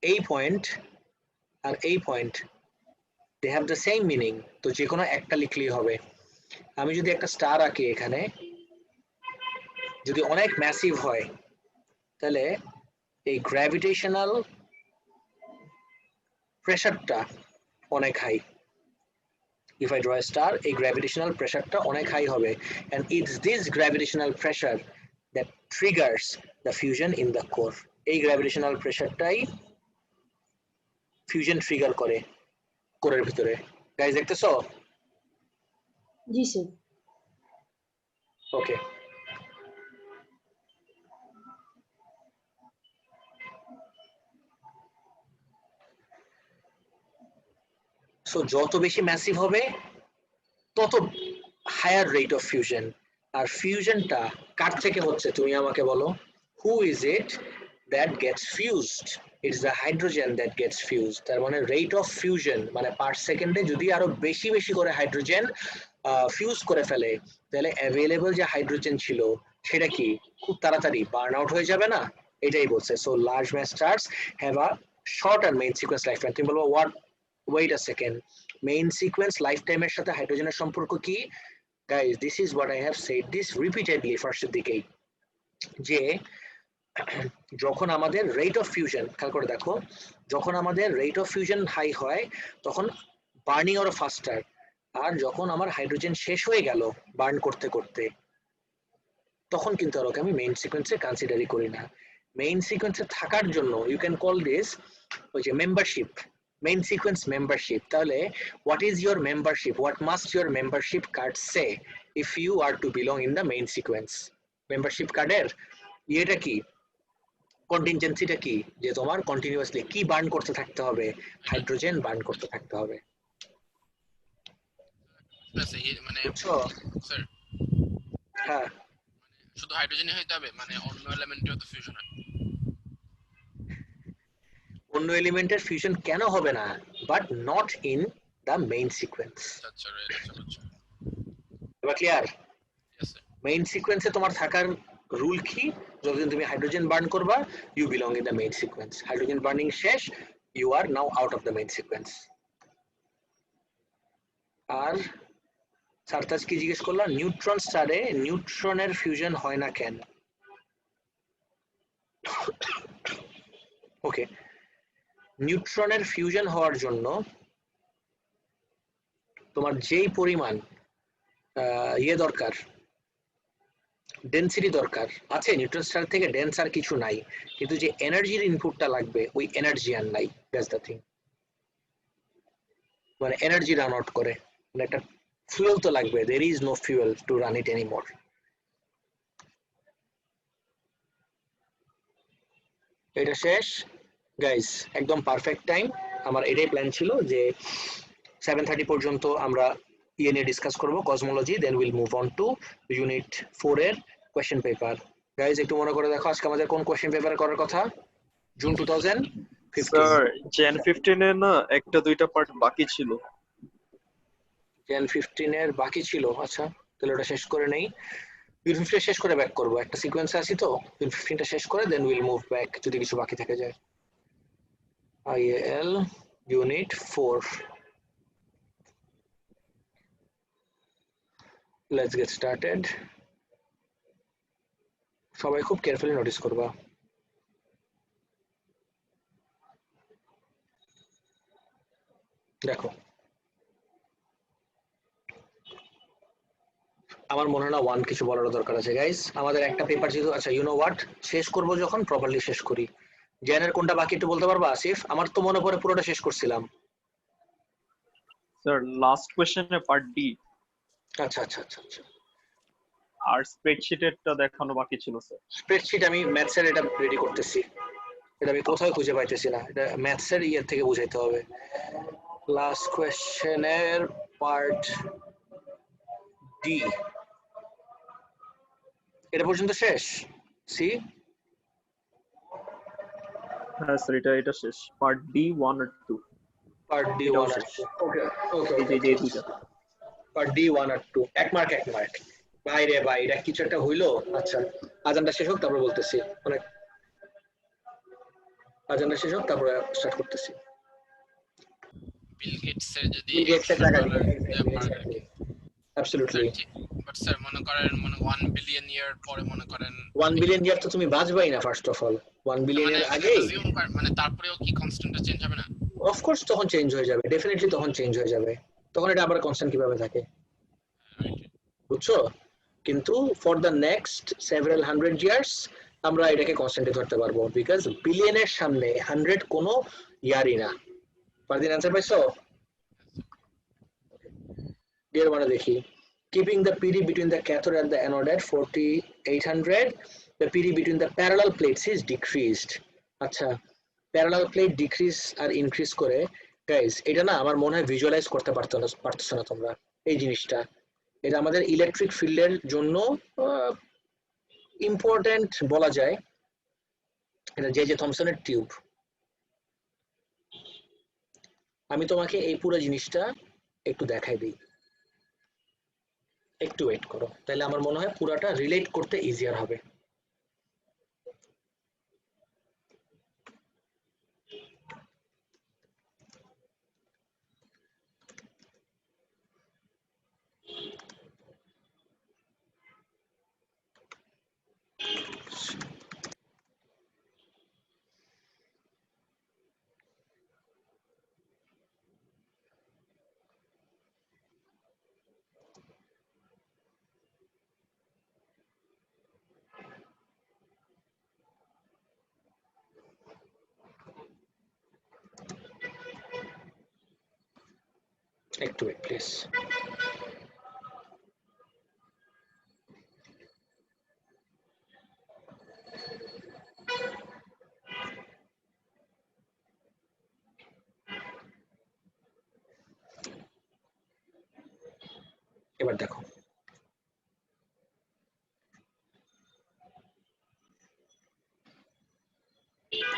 এই পয়েন্ট আর এই point they have the same meaning, তো যে কোনো একটা লিখলেই হবে। আমি যদি একটা স্টার আঁকি এখানে, যদি অনেক ম্যাসিভ হয় তাহলে এই গ্র্যাভিটেশনাল প্রেসারটা অনেক high. If I draw a star, a gravitational pressure টা অনেক হাই হবে, and it's this gravitational pressure that triggers the fusion in the core. এই gravitational pressure টাই fusion trigger করে কোরের ভিতরে। গাইস দেখতেছো? জি স্যার। ওকে, সো যত বেশি ম্যাসিভ হবে তত হায়ার রেট অফ ফিউশন। আর ফিউশনটা কার থেকে হচ্ছে তুমি আমাকে বলো? Who is it that gets fused? It's the hydrogen that gets fused. তার মানে রেট অফ ফিউশন মানে পার সেকেন্ডে যদি আরো বেশি বেশি করে হাইড্রোজেন ফিউজ করে ফেলে, তাহলে অ্যাভেলেবল যে হাইড্রোজেন ছিল সেটা কি খুব তাড়াতাড়ি বার্ন আউট হয়ে যাবে না? এটাই বলছে। So large mass stars have a shorter main sequence lifetime. তুমি বলবো what, wait a second, main sequence life টাইমের সাথে হাইড্রোজেনের সম্পর্ক কি? Guys, this is what I have said this repeatedly ফার্স্টের দিকেই, যে যখন আমাদের রেট অফ ফিউশন, খেয়াল করে দেখো, যখন আমাদের রেট অফ ফিউশন হাই হয় তখন বার্নিং আরো ফাস্টার। আর যখন আমার হাইড্রোজেন শেষ হয়ে গেল বার্ন করতে করতে, তখন কিন্তু আর ওকে আমি মেইন সিকোয়েন্সে কনসিডারই করি না। মেইন সিকোয়েন্সে থাকার জন্য ইউ ক্যান কল দিস ওই যে মেম্বারশিপ, মেইন সিকোয়েন্স মেম্বারশিপ। তাহলে what is your membership, what must your membership card say if you are to belong in the main sequence? Membership কার্ডের ইয়েটা কি, কন্টিনজেন্সিটা কি, যে তোমার কন্টিনিউয়াসলি কি বার্ন করতে থাকতে হবে? হাইড্রোজেন বার্ন করতে থাকতে হবে। মানে বুঝছো? স্যার হ্যাঁ, শুধু হাইড্রোজেনই হইতে হবে, মানে অন্য এলিমেন্টেও তো ফিউশন হয়? অন্য এলিমেন্টের ফিউশন কেন হবে না, but not in the main sequence. আচ্ছা রাইট, আচ্ছা এবার ক্লিয়ার? Yes sir. মেইন সিকোয়েন্সে তোমার থাকার রুল কি? যতদিন তুমি হাইড্রোজেন বার্ন করবা you belong in the main sequence. Hydrogen burning শেষ, you are now out of the main sequence. আর সারতাজ কি জিজ্ঞেস করলাম, নিউট্রন স্টারে নিউট্রনের ফিউশন হয় না কেন? ওকে, নিউট্রনের ফিউশন হওয়ার জন্য তোমার যেই পরিমাণ ইয়ে দরকার, ডেনসিটি দরকার আছে, নিউট্রন স্টার থেকে ডেন্স আর কিছু নাই, কিন্তু যে এনার্জির ইনপুটটা লাগবে ওই এনার্জি আর নাই। That's the thing. মানে এনার্জি রান আউট করে, মানে একটা ফুয়েল তো লাগবে, there is no fuel to run it anymore. এটা শেষ গাইস, একদম পারফেক্ট টাইম। আমার এটাই প্ল্যান ছিল যে 7:30 পর্যন্ত আমরা ইয়ে নিয়ে ডিসকাস করবো, cosmology, then will move on to unit 4 এর কোয়েশ্চেন পেপার। গাইস একটু মনে করে দেখো আজকে আমাদের কোন কোয়েশ্চেন পেপার করার কথা? জুন 2015। স্যার জেন 15 এর না একটা দুইটা পার্ট বাকি ছিল। জেন 15 এর বাকি ছিল, আচ্ছা তাহলে ওটা শেষ করে নেই। ইউনিট 15 শেষ করে ব্যাক করবো, একটা সিকোয়েন্সে আছি তো। ইউনিট 15টা শেষ করে দেন উইল মুভ ব্যাক যদি কিছু বাকি থেকে যায়। IAL unit 4, let's get started. সবাই খুব কেয়ারফুলি নোটিস করবা। দেখো আমার মনে হয় না ওয়ান কিছু বলার দরকার আছে গাইস। আমাদের একটা পেপার যেহেতু, আচ্ছা ইউ নো হোয়াট, শেষ করব যখন প্রপারলি শেষ করি। জ্ঞানের কোনটা বাকি একটু বলতে পারবা আসিফ? আমার তো মনে পড়ে পুরোটা শেষ করছিলাম। স্যার লাস্ট কোশ্চেনে পার্ট ডি। আচ্ছা আচ্ছা আচ্ছা আচ্ছা, আর স্প্রেডশিটেরটা দেখানো বাকি ছিল স্যার। স্প্রেডশিট আমি ম্যাথসের এটা রেডি করতেছি, এটা আমি কোথাও খুঁজে পাইতেছি না, এটা ম্যাথসের ইয়ের থেকে বুঝাইতে হবে। লাস্ট কোয়েশ্চেনের পার্ট ডি এটা পর্যন্ত শেষ। সি হ্যাঁ স্যার এটা শেষ, পার্ট ডি 1 আর 2। পার্ট ডি 1 আর 2। ওকে ওকে এই যে দুইটা পার্ট ডি 1 আর 2, এক মার্ক এক মার্ক। ভাই রে ভাই, এটা কিছু একটা হইলো। আচ্ছা আজানটা শেষ হোক তারপর বলতেছি, অনেক আজানটা শেষ হোক তারপরে স্টার্ট করতেছি। বিল গেটস এর যদি বিল গেটসের টাকা দিবে, অ্যাবসলিউটলি। বাট স্যার মনে করেন 1 বিলিয়ন ইয়ার পরে মনে করেন 1 বিলিয়ন ইয়ার তো তুমি বাঁচবাই না ফার্স্ট অফ অল। 1 বিলিয়ন মানে এর আগেই assume মানে তারপরেও কি কনস্ট্যান্টটা চেঞ্জ হবে না? অফকোর্স তখন চেঞ্জ হয়ে যাবে, ডেফিনেটলি তখন চেঞ্জ হয়ে যাবে। তখন এটা আবার কনস্ট্যান্ট কিভাবে থাকে, বুঝছো? কিন্তু for the next several 100 years আমরা এটাকে কনস্ট্যান্টে ধরতে পারবো, বিকজ বিলিয়নের সামনে 100 কোনো ইয়ারই না। পারদিন অ্যান্সার পাইছো? ডিয়ার মানে দেখি, keeping the PD between the cathode and the anode at 4800, the PD between the parallel plates is decreased. আচ্ছা, প্যারালাল প্লেট ডিক্রিজ আর ইনক্রিজ করে। গাইস এটা না আমার মনে হয় ভিজুয়ালাইজ করতে পারতেছো না তোমরা এই জিনিসটা। এটা আমাদের ইলেকট্রিক ফিল্ডের জন্য ইম্পর্টেন্ট বলা যায়। এটা জে থমসনের টিউব। আমি তোমাকে এই পুরো জিনিসটা একটু দেখাই দিই, একটু ওয়েট করো, তাহলে আমার মনে হয় পুরাটা রিলেট করতে ইজিয়ার হবে। একটু ওয়েট প্লিজ। এবার দেখো,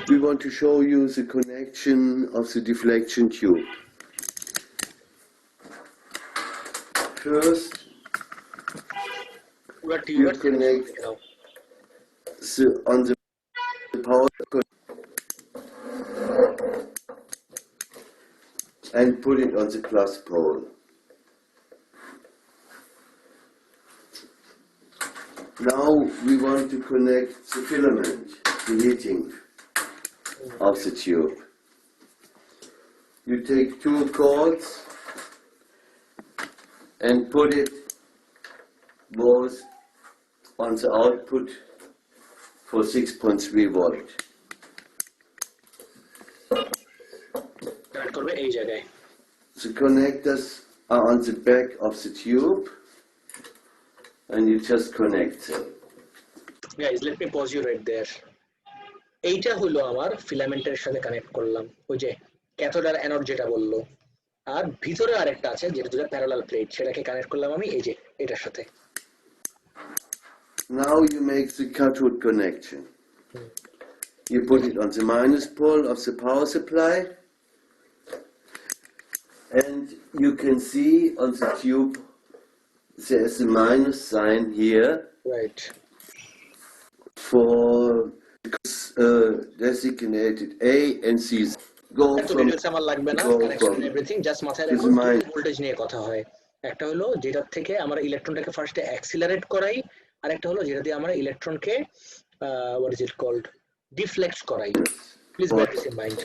we want to show you the connection of the deflection tube. First, you connect on the power and put it on the plus pole. Now we want to connect the filament, the heating of the tube. You take 2 cords and put it both on the output for 6.3 volt. The connectors are on the back of the tube and you just connect them. Guys, let me pause you right there. এইটা হলো আমার ফিলামেন্টের সাথে connect করলাম, ওই যে cathode আর anode যেটা বললো, আর ভিতরে আরেকটা আছে যেটা দুটো প্যারালাল প্লেট, সেটাকে কানেক্ট করলাম আমি এই যে এটার সাথে। Now you make the cathode connection. You put it on the minus pole of the power supply and you can see on the tube there is a minus sign here. Right. For designated A and C. Go from আমার লাগবে না, connection everything just মাথায় রাখো voltage নিয়ে কথা হয়। একটা হলো যেটা থেকে আমরা ইলেকট্রনটাকে ফার্স্টে অ্যাক্সিলারেট করাই, আর একটা হলো যেটা দিয়ে আমরা ইলেকট্রনকে what is it called deflect করাই। Please bear this in mind.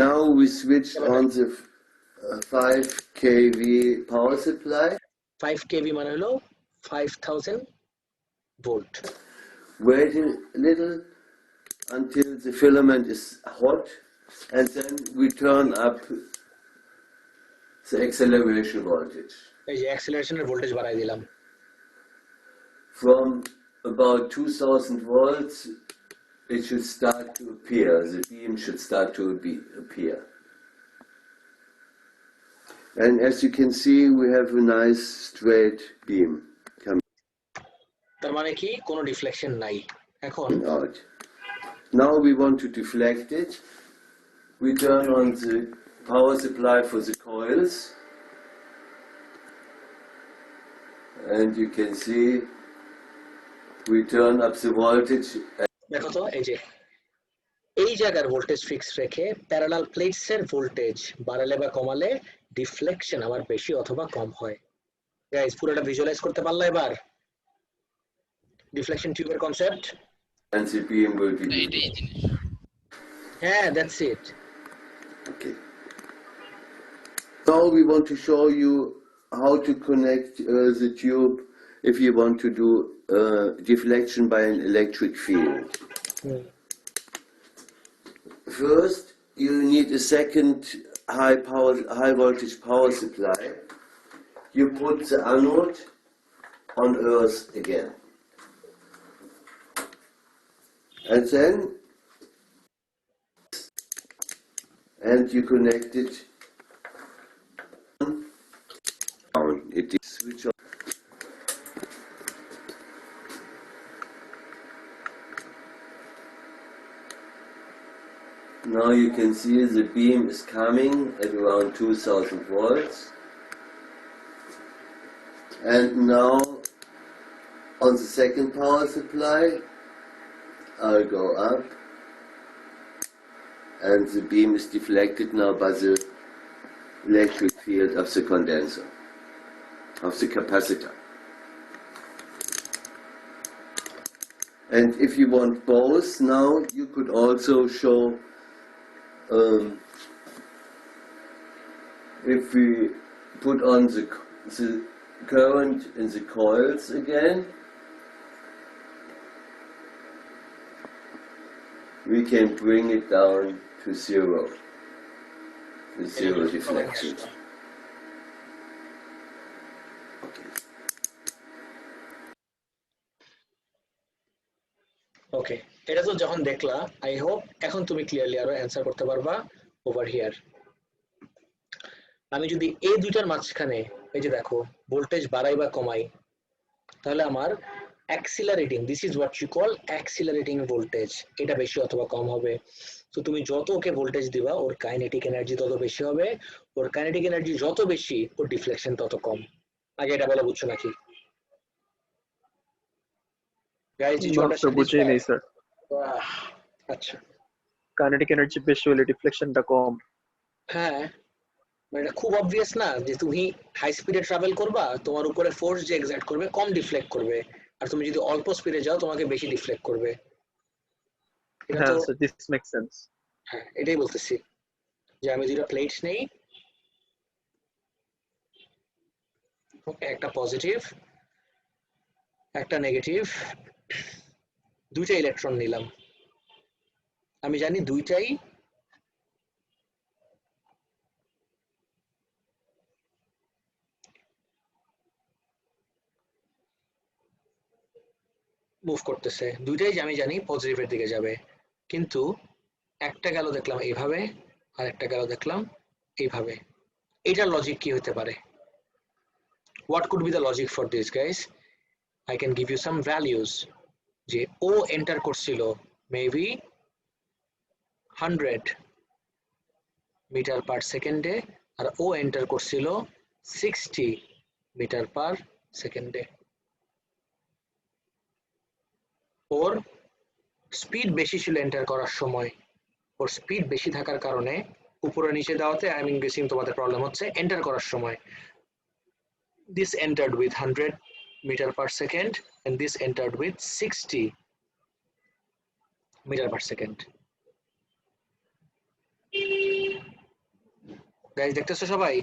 Now we switch on the 5 kV power supply. 5 kV মানে হলো 5000 volt. Wait a little until the filament is hot and then we turn up the acceleration voltage. এই যে অ্যাক্সিলারেশনের voltage বাড়াই দিলাম। From about 2000 volts it should start to appear, the beam should start to appear. And as you can see we have a nice straight beam coming তার মানে কি কোনো deflection নাই এখন। out. Now we want to deflect it. We turn on the power supply for the coils and you can see we turn up the voltage. দেখো তো এই যে এই জায়গার ভোল্টেজ ফিক্স রেখে প্যারালাল প্লেটস এর ভোল্টেজ বাড়ালে বা কমালে ডিফ্লেকশন আবার বেশি অথবা কম হয়। গাইস পুরোটা ভিজুয়ালাইজ করতে পারলা এবার ডিফ্লেকশন টিউবের concept And the beam will be এইটাই জিনিস হ্যাঁ that's it okay. Now we want to show you how to connect the tube if you want to do deflection by an electric field. First, you need a second high voltage power supply. You put the anode on earth again. And then you connect it down. It is switch on. Now you can see the beam is coming at around 2000 volts. And now on the second power supply, I'll go up. And the beam is deflected now by the electric field of the condenser, of the capacitor. And if you want both now, you could also show if we put on the current in the coils again, we can bring it down to zero, the zero deflection. ওকে এটা তো যখন দেখলা I hope এখন তুমি clearly আরো answer করতে পারবা over here আমি যদি এই দুইটার মাঝখানে এই যে দেখো ভোল্টেজ বাড়াই বা কমাই তাহলে আমার accelerating this is what you call accelerating voltage এটা বেশি অথবা কম হবে তো তুমি যত ওকে ভোল্টেজ দিবা ওর কাইনেটিক এনার্জি তত বেশি হবে ওর কাইনেটিক এনার্জি যত বেশি ওর ডিফ্লেকশন তত কম আগে এটা বলা বুঝছো নাকি গাইস ডিড ইউ আন্ডারস্ট্যান্ড বুঝিয়ে নেই স্যার আচ্ছা কাইনেটিক এনার্জি বেশি হলে ডিফ্লেকশনটা কম হ্যাঁ মানে এটা খুব অবভিয়াস না যে তুমি হাই স্পিডে ট্রাভেল করবা তোমার উপরে ফোর্স যে এক্সার্ট করবে কম ডিফ্লেক্ট করবে আর তুমি যদি অল্প স্পিডে যাও তোমাকে বেশি ডিফ্লেক্ট করবে এটা তো হ্যাঁ দিস মেক্স সেন্স হ্যাঁ এটাই বলতেছি যে আমি দুটো প্লেটস নেই ওকে একটা পজিটিভ একটা নেগেটিভ দুইটা ইলেকট্রন নিলাম আমি জানি দুইটাই মুভ করতেছে দুইটাই আমি জানি পজিটিভের দিকে যাবে কিন্তু একটা গেল দেখলাম এইভাবে আর একটা গেল দেখলাম এইভাবে এটার লজিক কি হতে পারে what could be the logic for this guys I can give you some values যে ও এন্টার করছিল মেবি 100 মিটার পার সেকেন্ডে আর ও এন্টার করছিল 60 মিটার পার সেকেন্ডে ওর স্পিড বেশি ছিল এন্টার করার সময় ওর স্পিড বেশি থাকার কারণে উপরে নিচে দেওয়াতে আই মিন গেসিং তোমাদের প্রবলেম হচ্ছে এন্টার করার সময় this entered with 100 meter per second and this entered with 60 meter per second guys দেখতেছো সবাই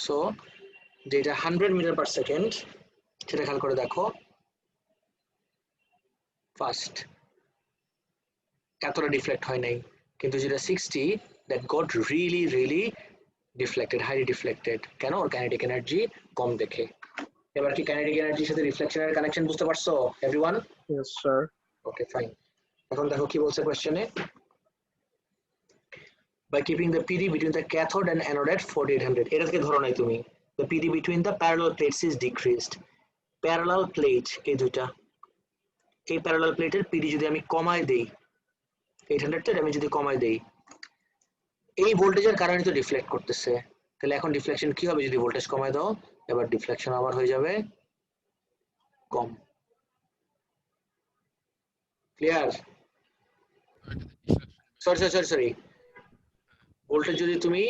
so যেটা 100 মিটার পার সেকেন্ড সেটা খেয়াল করে দেখো ফার্স্ট এতটা ডিফ্লেক্ট হয় নাই কিন্তু যেটা 60 that got really deflected highly deflected কেন ওর কাইনেটিক এনার্জি কম দেখে এবার কি কাইনেটিক এনার্জির সাথে রিফ্লেকশনের কানেকশন বুঝতে পারছো everyone yes sir okay fine এখন দেখো কি বলছে কোশ্চেনে by keeping the PD between the cathode and anode at 4800 এটা থেকে ধরো নাই তুমি the PD between the parallel plates is decreased parallel plate এই দুইটা এই parallel plate এর PD যদি আমি কমায় দেই 800 তে আমি যদি কমায় দেই এই ভোল্টেজের কারণে তো ডিফ্লেক্ট করতেছে তাহলে এখন ডিফ্লেকশন কি হবে যদি ভোল্টেজ কমায় দাও এবার ডিফ্লেকশন আবার হয়ে যাবে কম ক্লিয়ার সরি ভোল্টেজ যদি তুমি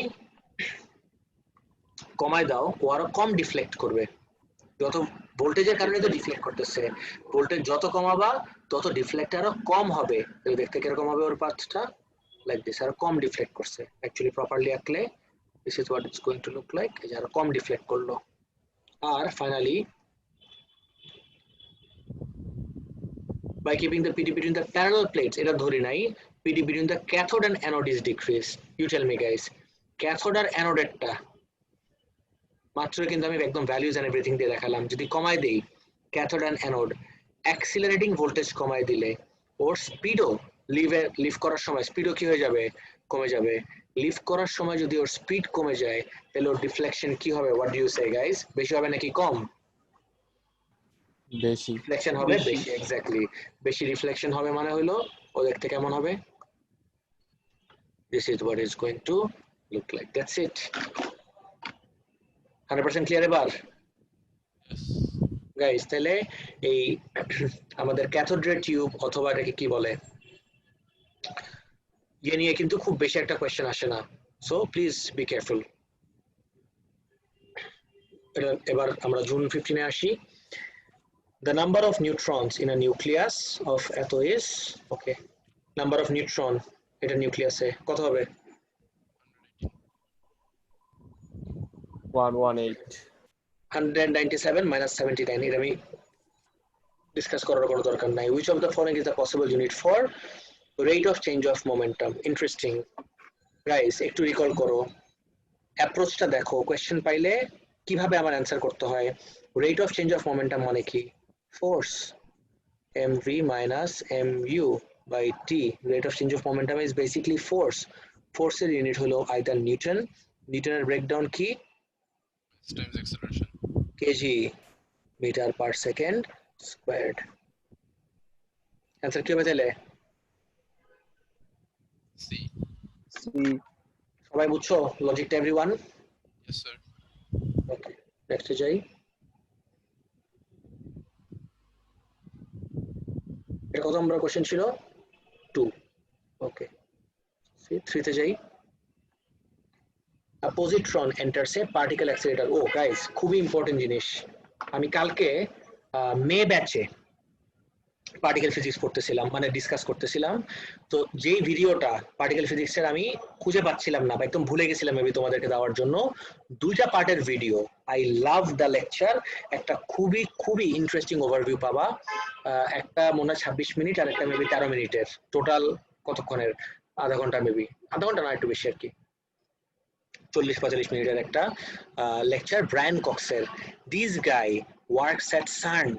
কমায় দাও ও আরো কম ডিফ্লেক্ট করবে যত ভোল্টেজের কারণে তো ডিফ্লেক্ট করতেছে ভোল্টেজ যত কমাবা তত ডিফ্লেক্ট আরো কম হবে তাহলে দেখতে কিরকম হবে ওর পাথটা লাইক দিস আরো কম ডিফ্লেক্ট করছে অ্যাকচুয়ালি প্রপারলি আঁকলে this is what it's going to look like এই যে আরো কম ডিফ্লেক্ট করলো আর finally by keeping the PD between the parallel plates এটা ধরি নাই PD between the cathode and anode is decreased you tell me guys cathode R anode এরটা মাত্র কিন্তু আমি একদম ভ্যালুজ এন্ড এভরিথিং দিয়ে দেখালাম যদি কমাই দেই cathode and anode accelerating voltage কমাই দিলে ওর স্পিডও লিভ করার সময় স্পিডও কি হয়ে যাবে কমে যাবে লিভ করার সময় যদি ওর স্পিড কমে যায় তাহলে ওর ডিফ্লেকশন কি হবে what do you say guys বেশি হবে নাকি কম বেশি রিফ্লেকশন হবে বেশি এক্স্যাক্টলি বেশি রিফ্লেকশন হবে মানে হলো ও দেখতে কেমন হবে this is what is going to look like that's it 100% clear এবার গাইস তাহলে এই আমাদের ক্যাথোড রে টিউব অথবা এটাকে কি বলে ইয়ে নিয়ে কিন্তু খুব বেশি একটা কোশ্চেন আসে না সো প্লিজ বি কেয়ারফুল এবার আমরা জুন 15 এ আসি the number of neutrons in a nucleus of ato is okay number of neutron এটা নিউক্লিয়াসে কত হবে 197 minus 79 এটা আমি ডিসকাস করার কোনো দরকার নাই which of the following is the possible unit for rate of change of momentum interesting guys একটু রিকল করো অ্যাপ্রোচটা দেখো কোশ্চেন পাইলে কিভাবে আমার অ্যানসার করতে হয় rate of change of momentum মানে কি force mv minus mu by t rate of change of momentum is basically force এর ইউনিট হলো either নিউটনের ব্রেকডাউন কি times acceleration kg meter per second squared answer কি হবে তাহলে c সবাই বুঝছো লজিকটা everyone yes sir okay next যাই এটা কত নম্বর কোশ্চেন ছিল 2 ওকে 3 তে যাই a positron enters a particle accelerator oh guys খুবই ইম্পর্টেন্ট জিনিস আমি কালকে মে ব্যাচে পার্টিকেল ফিজিক্স পড়তেছিলাম মানে ডিসকাস করতেছিলাম তো যেই ভিডিওটা পার্টিকেল ফিজিক্সের আমি খুঁজে পাচ্ছিলাম না বা একদম ভুলে গেছিলাম মেবি তোমাদেরকে দেওয়ার জন্য দুইটা পার্টের video I love the lecture একটা খুবই খুবই ইন্টারেস্টিং ওভারভিউ পাবা একটা মনে হয় 26 মিনিট আর একটা মেবি 13 মিনিটের টোটাল কতক্ষণের আধা ঘন্টা মেবি আধা ঘন্টা না একটু বেশি আর কি 40-45 মিনিটের একটা লেকচার ব্রায়ান কক্সের this guy works at CERN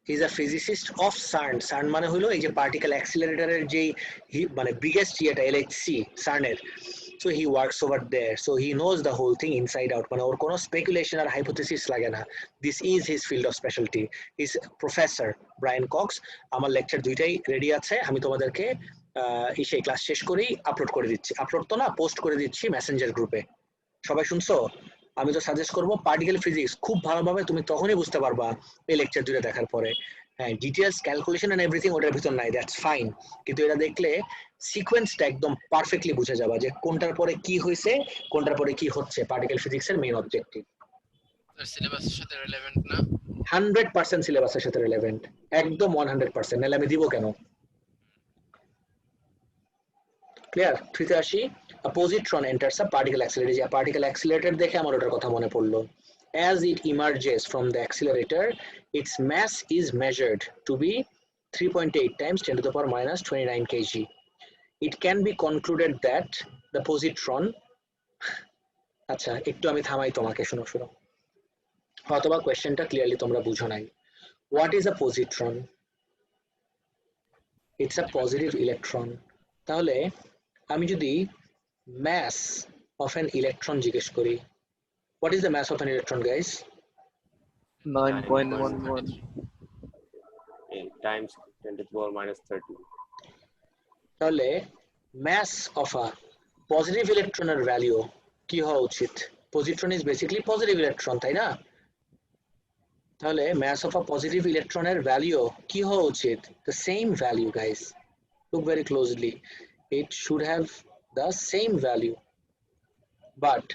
he is a physicist of CERN CERN মানে হলো এই যে পার্টিকেল অ্যাক্সিলারেটরের যে মানে বিগেস্ট ইয়েটা এলএইচসি সার্নের so he works over there so he knows the whole thing inside out মানে ওর কোনো স্পেকুলেশন আর হাইপোথেসিস লাগে না this is his field of speciality is professor Brian Cox আমার লেকচার দুইটাই রেডি আছে আমি তোমাদেরকে সেই ক্লাস শেষ করেই আপলোড করে দিচ্ছি আপলোড তো না পোস্ট করে দিচ্ছি মেসেঞ্জার গ্রুপে সবাই শুনছো আমি তো সাজেস্ট করবো পার্টিকেল ফিজিক্স খুব ভালোভাবে তুমি তখনই বুঝতে পারবা এই লেকচার দুটো দেখার পরে হ্যাঁ ডিটেলস ক্যালকুলেশন এন্ড এভরিথিং ওটার ভিতর নাই দ্যাটস ফাইন কিন্তু এটা দেখলে সিকোয়েন্সটা একদম পারফেক্টলি বুঝে যাবা যে কোনটার পরে কি হয়েছে কোনটার পরে কি হচ্ছে পার্টিকেল ফিজিক্সের মেইন অবজেক্টিভ সিলেবাসের সাথে রিলেভেন্ট না 100% সিলেবাসের সাথে রিলেভেন্ট একদম 100% নাহলে আমি দিব কেন ক্লিয়ার 3 তে আসি a positron enters a particle accelerator a particle accelerator দেখে আমার ওটার কথা মনে পড়লো as it emerges from the accelerator its mass is measured to be 3.8 times 10 to the power minus 29 kg it can be concluded that the positron আচ্ছা একটু আমি থামাই তোমাকে শুনো হয়তোবা কোশ্চেনটা ক্লিয়ারলি তোমরা বুঝো নাই what is a positron it's a positive electron তাহলে আমি যদি mass of an electron জিজ্ঞেস করি what is the mass of an electron guys 9.11 times 10 to the power minus 30 তাহলে mass of a positive electron এর ভ্যালু কি হওয়া উচিত positron is basically positive electron তাই না তাহলে mass of a positive electron এর ভ্যালু কি হওয়া উচিত the same value guys look very closely it should have the same value but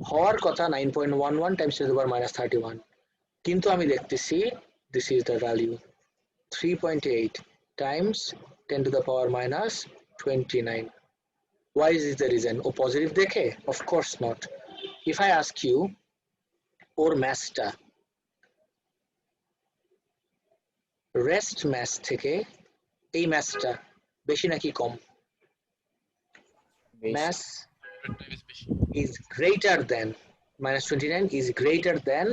হওয়ার কথা 9.11 times 10 to the power minus 31, কিন্তু আমি দেখতেছি this is the value 3.8 times 10 to the power minus 29. Why is this the reason? ও positive দেখে? Of course not. If I ask you ওর ম্যাসটা rest mass থেকে এই ম্যাসটা বেশি নাকি কম? Mass is greater than minus 29 is greater than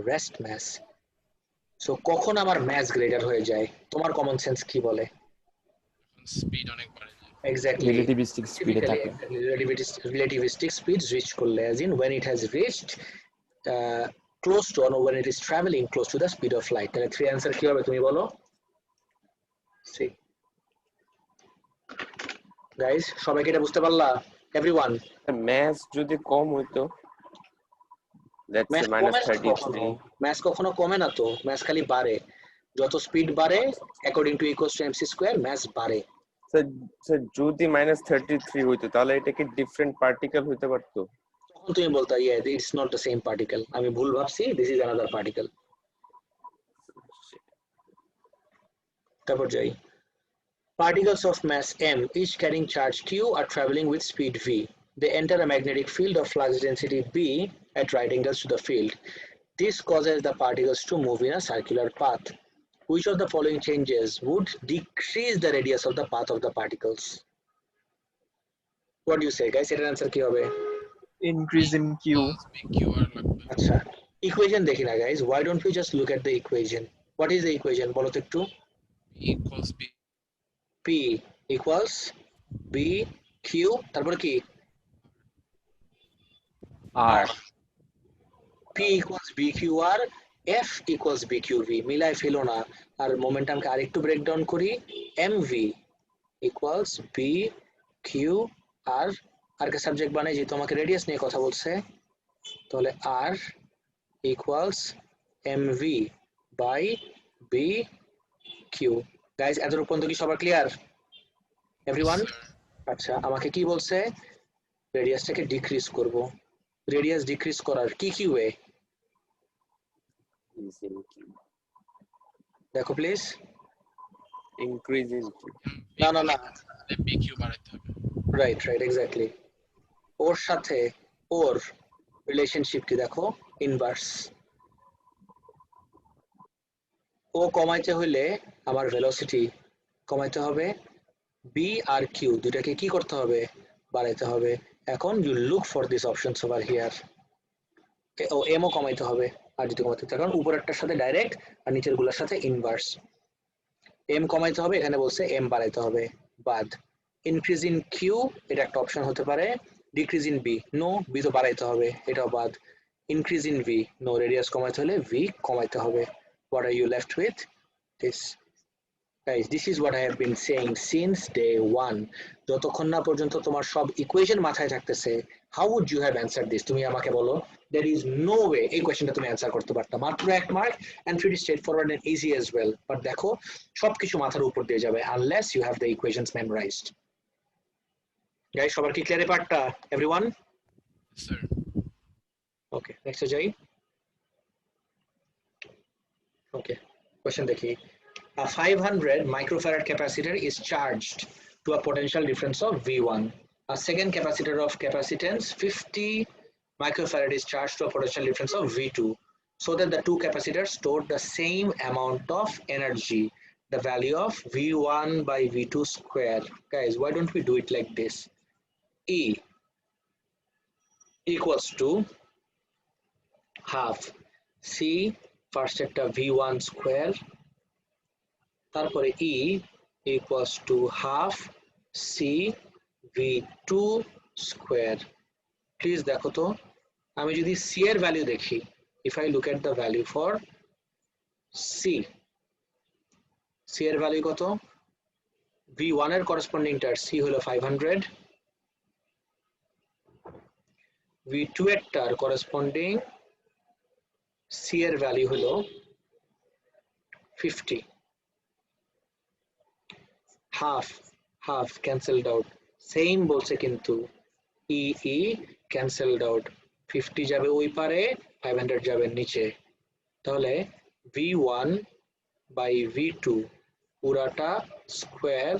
rest mass. So কখন আমার mass greater হয়ে যায়? তোমার common sense কি বলে? স্পিড অনেক বাড়ে যায়। Exactly. রিলেটিভিস্টিক স্পিডে থাকে। Relativistic speed reach করলে, as in when it has reached close to, or when it is traveling close to the speed of light. তাহলে 3 answer কি হবে তুমি বলো? See. Guys, সবাই কি এটা বুঝতে পারলা? Everyone. ম্যাস যদি কম হইতো, let's say minus 33. ম্যাস কখনো কমে না তো, ম্যাস খালি বাড়ে। যত স্পিড বাড়ে according to equals to mc square mass বাড়ে। স্যার যদি minus 33 হইতো তাহলে এটা কি ডিফারেন্ট পার্টিকেল হইতে পারতো? তখন তুমি বলতা yeah it's not the same particle, আমি ভুল ভাবছি, this is another particle। তারপর যাই, particles of mass m each carrying charge q are traveling with speed v. They enter a magnetic field of flux density b at right angles to the field. This causes the particles to move in a circular path. Which of the following changes would decrease the radius of the path of the particles? What do you say, guys? এটার answer কি হবে? Increase in Q. আচ্ছা, equation দেখি না, guys. Why don't we just look at the equation? What is the equation? বলো তো একটু। equals b P equals B Q, তারপর কি? R. P equals B Q R, F equals B Q V. মিলাই ফেলো না। আর মোমেন্টামকে আরেকটু ব্রেকডাউন করি, MV equals B Q R, আর কে subject বানাই যে তোমাকে রেডিয়াস নিয়ে কথা বলছে, তাহলে R equals MV by B Q. Guys, এতটুকু পর্যন্ত কি সবার ক্লিয়ার? এভরিওয়ান? আচ্ছা, আমাকে কি বলছে? রেডিয়াসটাকে ডিক্রিজ করব। রেডিয়াস ডিক্রিজ করার কি কি ওয়ে? দেখো প্লিজ। ইনক্রিজ ইন না না না, bq বাড়াইতে হবে। Right right exactly. ওর সাথে ওর রিলেশনশিপ কি দেখো, ইনভার্স। ও কমাইতে হইলে আমার ভেলোসিটি কমাইতে হবে, বি আর কিউ দুটাকে কি করতে হবে? বাড়াইতে হবে। এখন you look for this options over here. ও এমও কমাইতে হবে, আর যদি কমাইতে থাকে, কারণ উপরেরটার সাথে ডাইরেক্ট আর নিচের গুলোর সাথে ইনভার্স। এম কমাইতে হবে, এখানে বলছে এম বাড়াইতে হবে, বাদ। ইনক্রিজ ইন কিউ এটা একটা অপশন হতে পারে, decrease in B, no, B তো বাড়াইতে হবে, এটাও বাদ। Increase in V, no, radius কমাইতে হলে ভি কমাইতে হবে। What are you left with? This. Guys, this is what I have been saying since day one. যতক্ষণ না পর্যন্ত তোমার সব ইকুয়েশন মাথায় থাকতেছে, how would you have answered this? তুমি আমাকে বলো, there is no way এই কোয়েশ্চনটা তুমি অ্যানসার করতে পারতা। মাত্র 1 mark and pretty straightforward and easy as well. But দেখো, সবকিছু মাথার উপর দিয়ে যাবে unless you have the equations memorized. Guys, সবার কি ক্লিয়ার এই পার্টটা? Everyone? স্যার Okay, next যাই। Okay, question দেখি। A 500 microfarad capacitor is charged to a potential difference of V1. A second capacitor of capacitance 50 microfarad is charged to a potential difference of V2, so that the two capacitors store the same amount of energy. The value of V1 by V2 square. Guys, why don't we do it like this? E equals to half C first একটা V1 square, তারপরে E equals to half C V2 square. Please দেখো তো, আমি যদি C এর value দেখি, if I look at the value for C এর value কত? V1 এর করেসপন্ডিং টার C হলো 500, V2 এর টার করেসপন্ডিং C এর ভ্যালু হলো 50. half cancelled out, same বলছে কিন্তু E cancelled out, 50 যাবে ওই পারে, 500 যাবে নিচে। তাহলে v1 by v2 পুরাটা square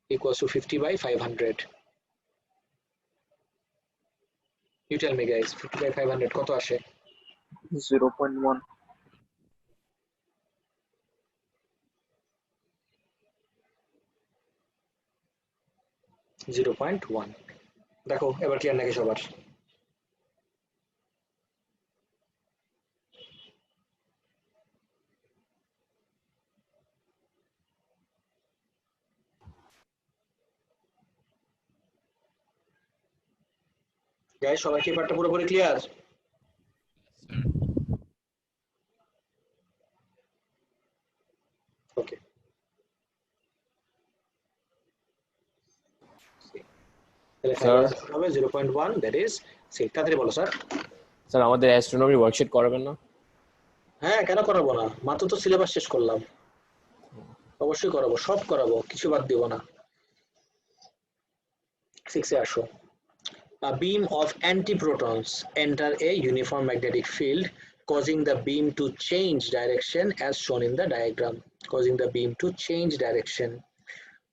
equals to 50 by 500. You tell me guys, 50 by 500 কত আসে? 0.1. 0.1. দেখো এবার ক্লিয়ার নাকি সবার? গাইস সবাই কি পার্টটা পুরোপুরি clear? Okay sir 0.1 that is 6 তাড়াতাড়ি বলো স্যার। স্যার আমাদের অ্যাস্ট্রোনমির ওয়ার্কশিট করাবেন না? হ্যাঁ কেন করাবো না, মাত্র তো সিলেবাস শেষ করলাম, অবশ্যই করাবো, সব করাবো, কিছু বাদ দিব না। 6 এ আসো। A beam of antiprotons enter a uniform magnetic field causing the beam to change direction as shown in the diagram. Causing the beam to change direction.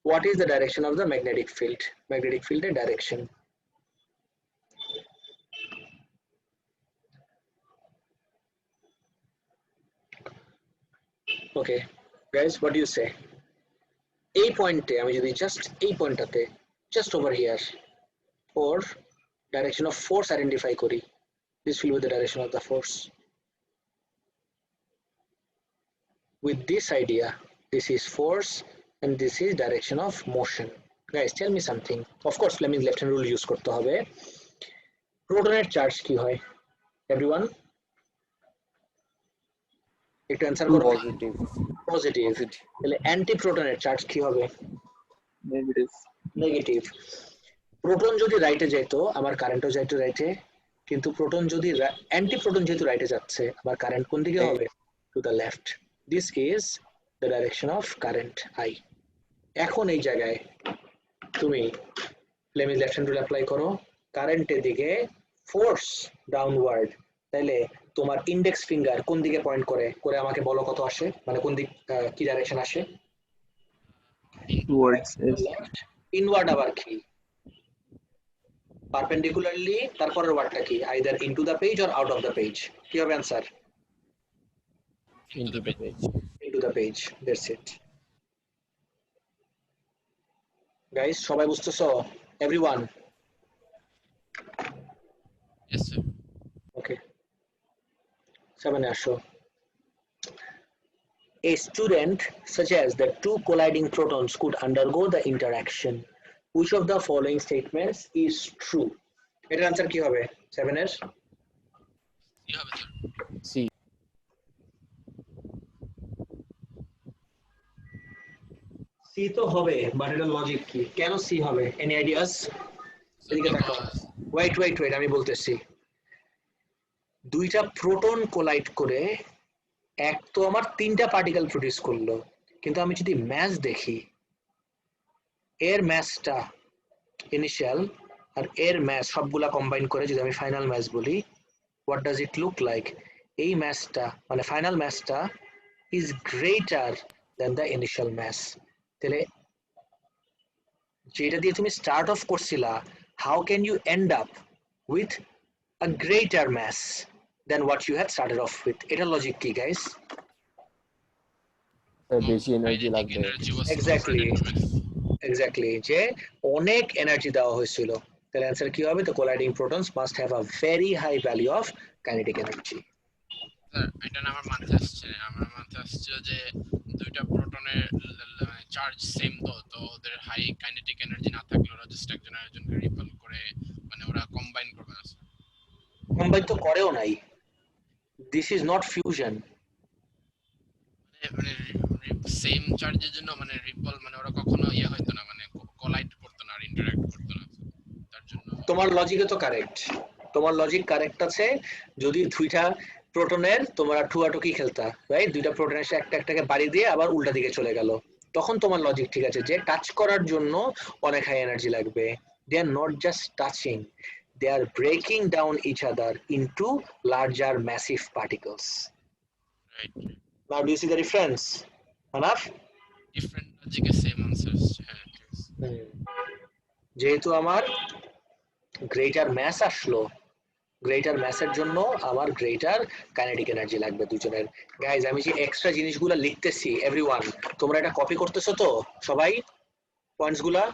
What is the direction of the magnetic field? Magnetic field direction. Okay, guys, what do you say? A point আমি যদি just এই পয়েন্টটাতে just over here or direction of force identify করি, this will be the direction of the force. With this idea, this is force and this is direction of motion. Guys, tell me something. Of course, Fleming's left hand rule use করতে হবে. প্রোটনের charge কি হয়? Everyone? একটু answer করো। Positive. তাহলে অ্যান্টিপ্রোটনের charge কি হবে? Negative. Proton যদি রাইটে যেত আমার কারেন্টও যাইতো রাইটে, কিন্তু প্রোটন যদি অ্যান্টিপ্রোটন যেহেতু রাইটে যাচ্ছে আমার কারেন্ট কোন দিকে হবে? To the left. This is the direction of current I. এখন এই জায়গায় তুমি Fleming's left hand rule apply করো, কারেন্টের দিকে ফোর্স ডাউনওয়ার্ড, তাইলে তোমার ইন্ডেক্স ফিঙ্গার কোন দিকে পয়েন্ট করে করে আমাকে বলো কত আসে, মানে কোন দিক কি ডাইরেকশন আসে? ইনওয়ার্ড। আবার কি? পারপেন্ডিকুলারলি, তারপরের ওয়ার্ডটা কি? Either into the page or out of the page. কি হবে answer? Into the page. Into the page, that's it. Guys সবাই বুঝতেছো? এভরিওয়ান? Yes sir. Okay. 7 আসো। A student suggests that two colliding protons could undergo the interaction. Which of the following statements is true? এটার answer কি হবে 7 এর? কি হবে sir? C. C তো হবে, বাট এটার লজিক কি? কেন সি হবে? Any ideas? এদিকে দেখো। ওয়েট আমি বলতেছি। দুইটা প্রোটন কোলাইড করে এক তো আমার তিনটা পার্টিকেল প্রডিউস করলো, কিন্তু আমি যদি ম্যাস দেখি, এর ম্যাসটা ইনিশিয়াল আর এর ম্যাস সবগুলা কম্বাইন করে যদি আমি ফাইনাল ম্যাস বলি, what does it look like? এই ম্যাসটা মানে ফাইনাল ম্যাসটা is greater than the initial mass. তাহলে যেটা দিয়ে তুমি স্টার্ট অফ করছিলা, how can you end up with a greater mass than what you had started off with? এটা লজিক কি গাইস? বেশি এনার্জি লাগবে। এক্স্যাক্টলি যে অনেক এনার্জি দেওয়া হয়েছিল। তাহলে অ্যানসার কি হবে? the colliding protons must have a very high value of kinetic energy. Sir এটা না আমার মাথায় আসছে যে দুইটা প্রোটনের চার্জ সেম তো ওদের হাই কাইনেটিক এনার্জি না থাকলে ওরা জাস্ট একজন আরেকজনকে রিপেল করে মানে ওরা কম্বাইন করবে না স্যার। কম্বাইন তো করেও নাই। This is not fusion. মানে সেম চার্জের জন্য মানে রিপল মানে ওরা কখনো ইয়ে হইতো না, মানে কোলাইড করতো না আর ইন্টারঅ্যাক্ট করতো না, তার জন্য। তোমার লজিকে তো কারেক্ট, তোমার লজিক কারেক্ট আছে। যদি দুইটা প্রোটনের তোমরা ঠুয়াটুকি খেলতা, রাইট? দুইটা প্রোটন এসে একটা একটাকে বাড়ি দিয়ে আবার উল্টা দিকে চলে গেল, তখন তোমার লজিক ঠিক আছে যে টাচ করার জন্য অনেক হাই এনার্জি লাগবে। They are not just touching, they are breaking down each other into larger massive particles. Right. Now do you see the difference? Enough? Different logic same answers. হ্যাঁ ঠিক আছে। যেহেতু আমার গ্রেটার ম্যাস আসলো, greater ম্যাসের জন্য আমার গ্রেটার কাইনেটিক এনার্জি লাগবে দুজনের। গাইজ আমি যে এক্সট্রা জিনিসগুলো লিখতেছি এভরিওয়ান, তোমরা এটা কপি করতেছো তো সবাই পয়েন্টস গুলা?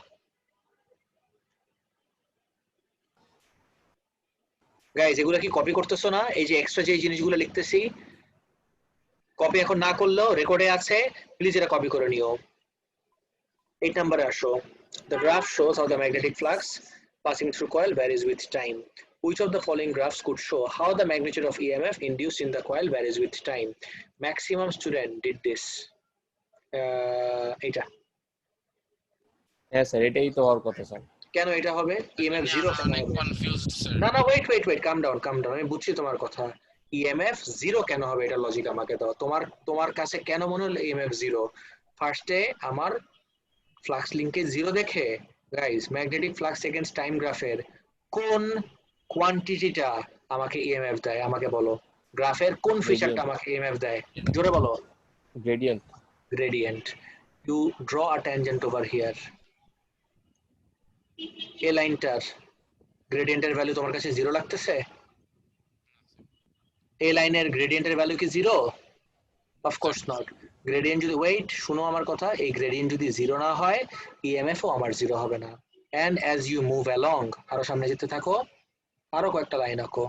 গাইজ এগুলা কি কপি করতেছো না? এই যে এক্সট্রা যে জিনিসগুলো লিখতেছি, কপি এখন না করলেও রেকর্ডে আছে, প্লিজ এটা কপি করে নিও। 8 নম্বরে আসো। The graph shows how the magnetic flux passing through coil varies with time. Which of the following graphs could show how the magnitude of EMF induced in the coil varies with time? Maximum student did this. এটা হ্যাঁ sir, এটাই তো হওয়ার কথা sir. কেন এটা হবে? EMF 0 কেন হবে? Confused sir. না না ওয়েট কাম ডাউন আমি বুঝছি তোমার কথা। EMF 0 কেন হবে এটা লজিক আমাকে দাও। তোমার কাছে কেন মনে হলো EMF 0? ফার্স্টে আমার ফ্লাক্স লিংকেজ 0 দেখে guys magnetic flux against time গ্রাফের কোন কোয়ান্টিটিটা আমাকে EMF দেয়? আমাকে বলো, গ্রাফের কোন ফিচারটা আমাকে EMF দেয়? জোরে বলো। Gradient. You draw a tangent over here. এই লাইনটার গ্রেডিয়েন্টের ভ্যালু তোমার কাছে 0 লাগতেছে? এই লাইনের গ্রেডিয়েন্টের ভ্যালু কি 0? Of course not. গ্রেডিয়েন্ট যদি শুনো আমার কথা, এই গ্রেডিয়েন্ট যদি 0 না হয় EMF ও আমার 0 হবে না। And as you move along, আরো সামনে যেতে থাকো, আরো কয়েকটা লাইন আঁকো,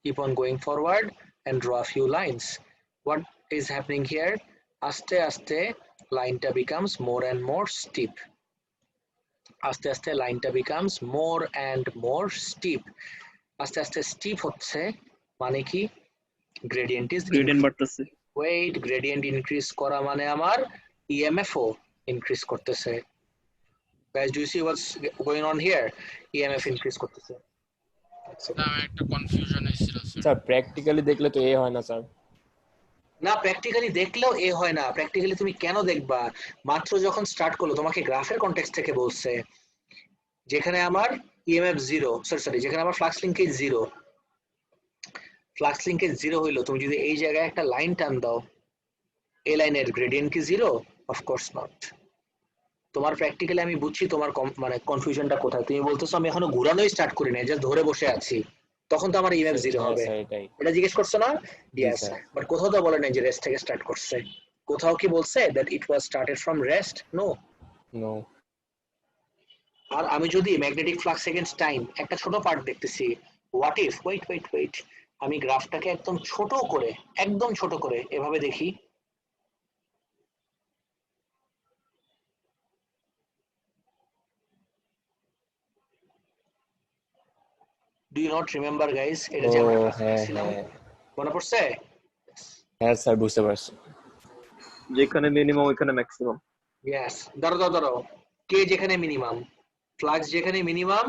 keep on going forward and draw a few lines. What is happening here? আস্তে আস্তে লাইনটা becomes more and more steep. আস্তে আস্তে লাইনটা becomes more and more steep. আস্তে আস্তে স্টিপ হচ্ছে মানে কি? গ্রেডিয়েন্ট বাড়তেছে। গ্রেডিয়েন্ট ইনক্রিজ করা মানে আমার EMF ও ইনক্রিজ করতেছে। Guys, do you see what's going on here? EMF increase করতেছে। একটা কনফিউশন হইছিল স্যার। প্র্যাকটিক্যালি দেখলে তো এ হয় না স্যার। না, প্র্যাকটিক্যালি দেখলেও এ হয় না। প্র্যাকটিক্যালি তুমি কেন দেখবা? মাত্র যখন স্টার্ট করলো তোমাকে গ্রাফের কনটেক্সট থেকে বলছে, যেখানে আমার EMF 0, সরি যেখানে আমার ফ্লাক্স লিংকেজ 0, ফ্লাক্স লিংকেজ 0 হইলো, তুমি যদি এই জায়গায় একটা লাইন টান দাও, এই লাইনের গ্রেডিয়েন্ট কি 0? Of course not. তোমার প্র্যাকটিক্যালি আমি বুঝছি তোমার মানে কনফিউশনটা কোথায়। তুমি বলতেছো আমি এখনো ঘোরানোই স্টার্ট করি নাই, জাস্ট ধরে বসে আছি, তখন তো আমার EMF 0 হবে। এটা জিজ্ঞেস করছো না? ইয়েস, বাট কোথাও তো বলে নাই যে রেস্ট থেকে স্টার্ট করছে। কোথাও কি বলছে that it was started from rest? No. আর আমি যদি ম্যাগনেটিক ফ্লাক্স এগেইনস্ট টাইম একটা ছোট পার্ট দেখতেছি, হোয়াট ইফ ওয়েট আমি গ্রাফটাকে একদম ছোট করে এভাবে দেখি, do you not remember guys? এটা যে আমরা দেখছিলাম, মনে পড়ছে? হ্যাঁ স্যার, বুঝতে পারছি। যেখানে মিনিমাম ওখানে ম্যাক্সিমাম। ইয়েস, ধরো কে যেখানে মিনিমাম, ফ্লাক্স যেখানে মিনিমাম,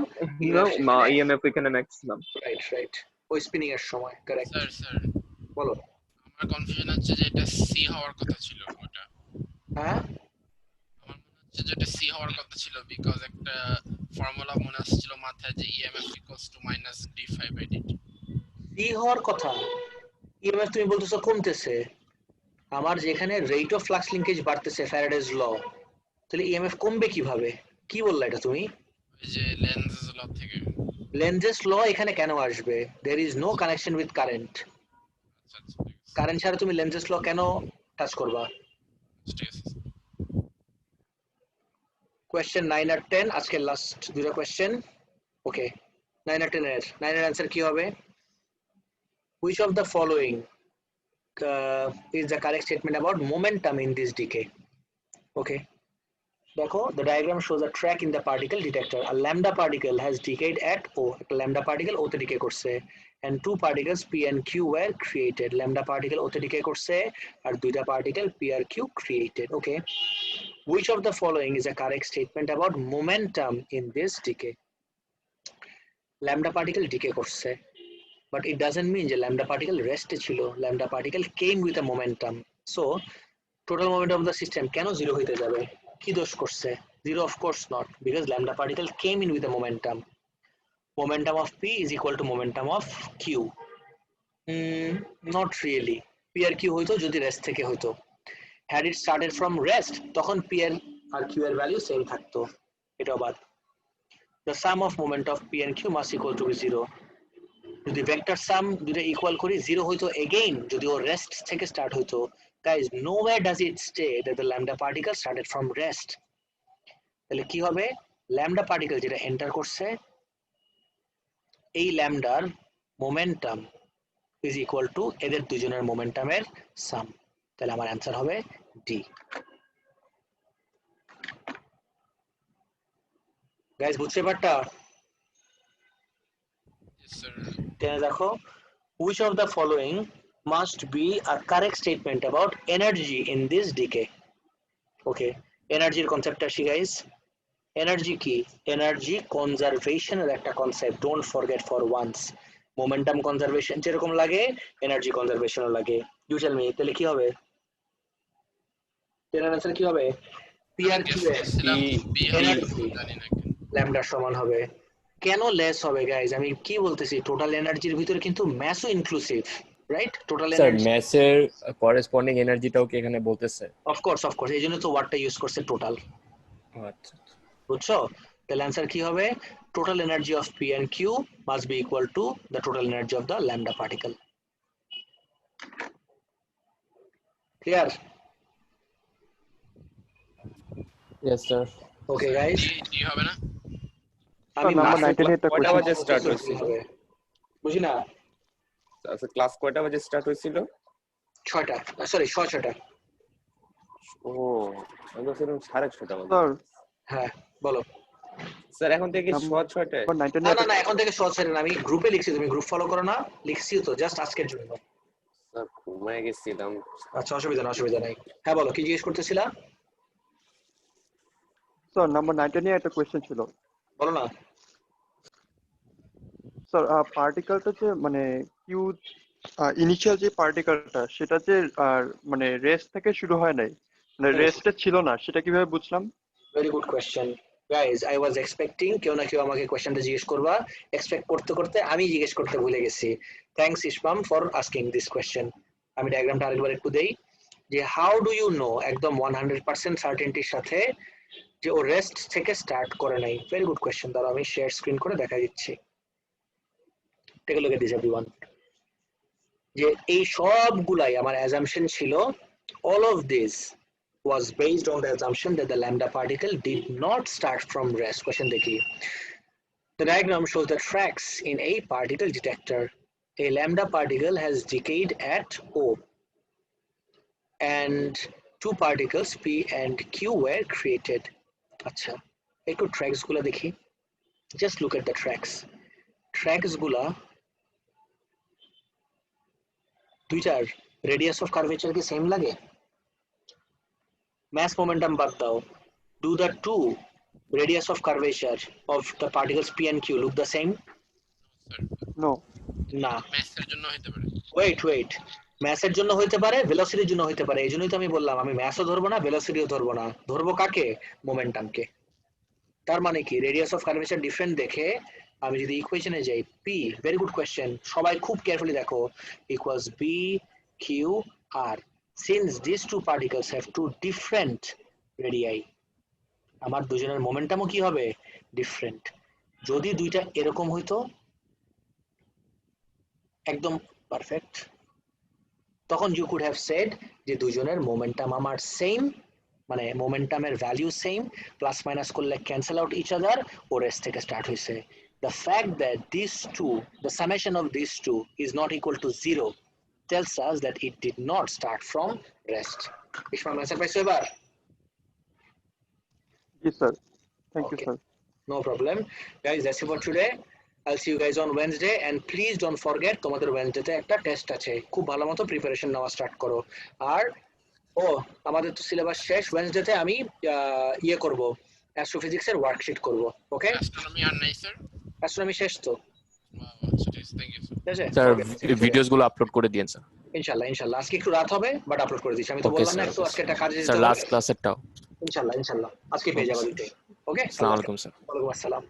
EMF এখানে ম্যাক্সিমাম। রাইট ওই স্পিনিং এর সময়। কারেক্ট। স্যার বলো। আমার কনফিউশন হচ্ছে যে এটা সি হওয়ার কথা ছিল ওটা। হ্যাঁ, আমার মনে হচ্ছে যে এটা সি হওয়ার কথা ছিল, বিকজ একটা ফর্মুলা মনে আসছিল মাথায় যে EMF -d5/dt। সি হওয়ার কথা। EMF তুমি বলতেছো কমতেছে, আমার যেখানে রেট অফ ফ্লাক্স লিংকেজ বাড়তেছে, ফ্যারাডেজ ল, তাহলে EMF কমবে কিভাবে? কি বললা এটা তুমি? ওই যে লেনজেস ল থেকে। লেনজেস ল এখানে কেন আসবে? there is no connection with current. Current ছাড়া তুমি লেনজেস ল কেন টাচ করবা? কোয়েশ্চেন 9 আর 10 আজকের লাস্ট দুটো কোয়েশ্চেন। ওকে, 9 আর 10 এর आंसर কি হবে? which of the following is the correct statement about momentum in this decay? Okay, দেখো, the diagram shows a track in the particle detector. A lambda particle has decayed at O. একটা lambda particle O তে decay করছে, and two particles P and Q were created. Lambda particle O তে decay করছে আর দুইটা particle P R Q created. Okay, which of the following is a correct statement about momentum in this decay? Lambda particle decay করছে, but it doesn't mean যে lambda particle rest এ ছিল. Lambda particle came with a momentum. So total momentum of the system কেন 0 হইতে যাবে? কি দোষ করছে? 0, of course not, because lambda particle came in with a momentum. momentum of P is equal to momentum of Q. Not really. P R Q হইতো যদি rest থেকে হইতো। Had it started from rest, তখন P আর Q এর value same থাকতো। এটাও বাদ। The sum of moment of P and Q must equal to be 0. যদি ভেক্টর সাম দুটো ইকুয়াল করি 0 হইতো again যদি ও রেস্ট থেকে স্টার্ট হইতো। Guys, nowhere does it state that the lambda particle started from rest. তাহলে কি হবে? Lambda particle যেটা এন্টার করছে এই ল্যামডার মোমেন্টাম is equal to এদের দুজনের মোমেন্টামের সাম। তাহলে আমার অ্যান্সার হবে ডি। গাইস বুঝতে পারটা? Yes, sir. টেনে দেখো, which of the following must be a correct statement about energy in this decay? Okay, এনার্জির কনসেপ্টটা আসি গাইস। এনার্জি কি? এনার্জি কনজারভেশনের একটা concept, don't forget for once. Momentum conservation যেরকম লাগে এনার্জি কনজারভেশনও লাগে। ইউ টেল মি, তাহলে কি হবে? এর আনসার কি হবে? পি আর কিউ এর এনার্জি ল্যামডা সমান হবে। কেন লেস হবে গাইস? আমি কি বলতেছি, টোটাল এনার্জির ভিতরে কিন্তু ম্যাসও inclusive, right? Total sir energy ম্যাসের করেসপন্ডিং এনার্জিটাও কি এখানে বলতেছে? অফকোর্স এইজন্য তো ওয়ার্ডটা ইউজ করছে টোটাল। আচ্ছা বুঝছো? তাহলে অ্যান্সার কি হবে? Total energy of P and Q must be equal to the total energy of the lambda particle. Clear? Yes sir. Okay guys, D হবে না? আমি নাম্বার 19 এর একটা কয়টা কোশ্চেন বাজে স্টার্ট হয়েছিল? বুঝি না। আচ্ছা, ক্লাস কয়টা বাজে স্টার্ট হয়েছিল? 6টা, সরি 6:30। ও, আমি ভাবছিলাম 6:30 বাজে। স্যার হ্যাঁ বলো স্যার এখন থেকে 6:30? নাম্বার 19 না এর না না, এখন থেকে শর্ট সেট না, আমি গ্রুপে লিখছি, তুমি গ্রুপ ফলো করো না? লিখছি তো জাস্ট আজকের জন্য। স্যার ঘুমায় গেছিলাম। আচ্ছা অসুবিধা নাই। হ্যাঁ বলো, কি জিজ্ঞেস করতেছিলা? স্যার নাম্বার 19 এর একটা কোশ্চেন ছিল। বলো না। স্যার পার্টিকেলটা যে মানে কিউ ইনিশিয়াল যে পার্টিকেলটা সেটা যে মানে রেস্ট থেকে শুরু হয় নাই, মানে রেস্টে ছিল না, সেটা কিভাবে বুঝলাম? Very good question guys. I was expecting কেউ না কেউ আমাকে কোয়েশ্চেনটা জিজ্ঞেস করবা। এক্সপেক্ট করতে করতে আমি জিজ্ঞেস করতে ভুলে গেছি। Thanks Ismam for asking this question. আমি ডায়াগ্রামটা আরেকবার একটু দেই যে হাউ ডু ইউ নো একদম 100% সার্টেনটির সাথে যে ও রেস্ট থেকে স্টার্ট করে নাই। Very good question. দাঁড়াও আমি শেয়ার স্ক্রিন করে দেখা দিচ্ছি। Take a look at this everyone. যে এই সবগুলাই আমার অ্যাজাম্পশন ছিল, all of this was based on the assumption that the lambda particle did not start from rest. Question dekhi. The diagram shows the tracks in a particle detector. A lambda particle has decayed at O, and two particles P and Q were created. Acha, ekটু tracks gula dekhi. Just look at the tracks. Tracks gula দুইটার radius of curvature কি same লাগে? mass momentum বাদ দাও, do the two radius of curvature of the particles P and Q look the same? No. না। ম্যাথের জন্য হতে পারে। ওয়েট, ম্যাসের জন্য হইতে পারে, ভেলোসিটির জন্য হইতে পারে। এইজন্যই তো আমি বললাম আমি ম্যাসও ধরবো না, ভেলোসিটিও ধরবো না। ধরবো কাকে? মোমেন্টামকে। তার মানে কি রেডিয়াস অফ কার্ভেচার ডিফারেন্ট দেখে আমি যদি ইকুয়েশনে যাই, পি, ভেরি গুড কোয়েশ্চেন, সবাই খুব কেয়ারফুলি দেখো, equals B Q R. Since this two particles have two different radii, আমার দুজনের মোমেন্টামও কি হবে? ডিফারেন্ট। যদি দুইটা এরকম হইতো একদম পারফেক্ট, তখন ইউ কুড হ্যাভ সেড যে দুজনের মোমেন্টাম আমার সেম, মানে মোমেন্টামের ভ্যালু সেম, প্লাস মাইনাস করলে ক্যান্সেল আউট ইচ আদার, ও রেস্ট থেকে স্টার্ট হয়েছে। The fact that these two, the summation of these two is not equal to 0 tells us that it did not start from rest. Ishma, answer পাইছো এবার? জি sir, thank you Okay. Sir. No problem. Guys, that's it for today. I'll see you guys on Wednesday, and please don't forget তোমাদের ওয়েডনেসডেতে একটা test আছে, খুব ভালো মতো preparation নেওয়া স্টার্ট করো। আর আমাদের তো সিলেবাস শেষ, ওয়েডনেসডেতে আমি ইয়ে করব, অ্যাস্ট্রোফিজিক্সের ওয়ার্কশিট করব। ওকে, অ্যাস্ট্রোনমি আর নাই স্যার? অ্যাস্ট্রোনমি শেষ তো। আচ্ছা ঠিক আছে, থ্যাংক ইউ স্যার। ঠিক আছে স্যার ভিডিওস গুলো আপলোড করে দিয়েন স্যার। ইনশাআল্লাহ আজকে একটু রাত হবে, বাট আপলোড করে দিচ্ছি। আমি তো ওকে বললাম না স্যার। একটু আজকে একটা কাজে যেতে স্যার হবে। লাস্ট ক্লাসেরটাও ইনশাআল্লাহ আজকে পেয়ে যাবো দুটোই। ওকে, আসসালামু আলাইকুম স্যার। ওয়ালাইকুম আসসালাম।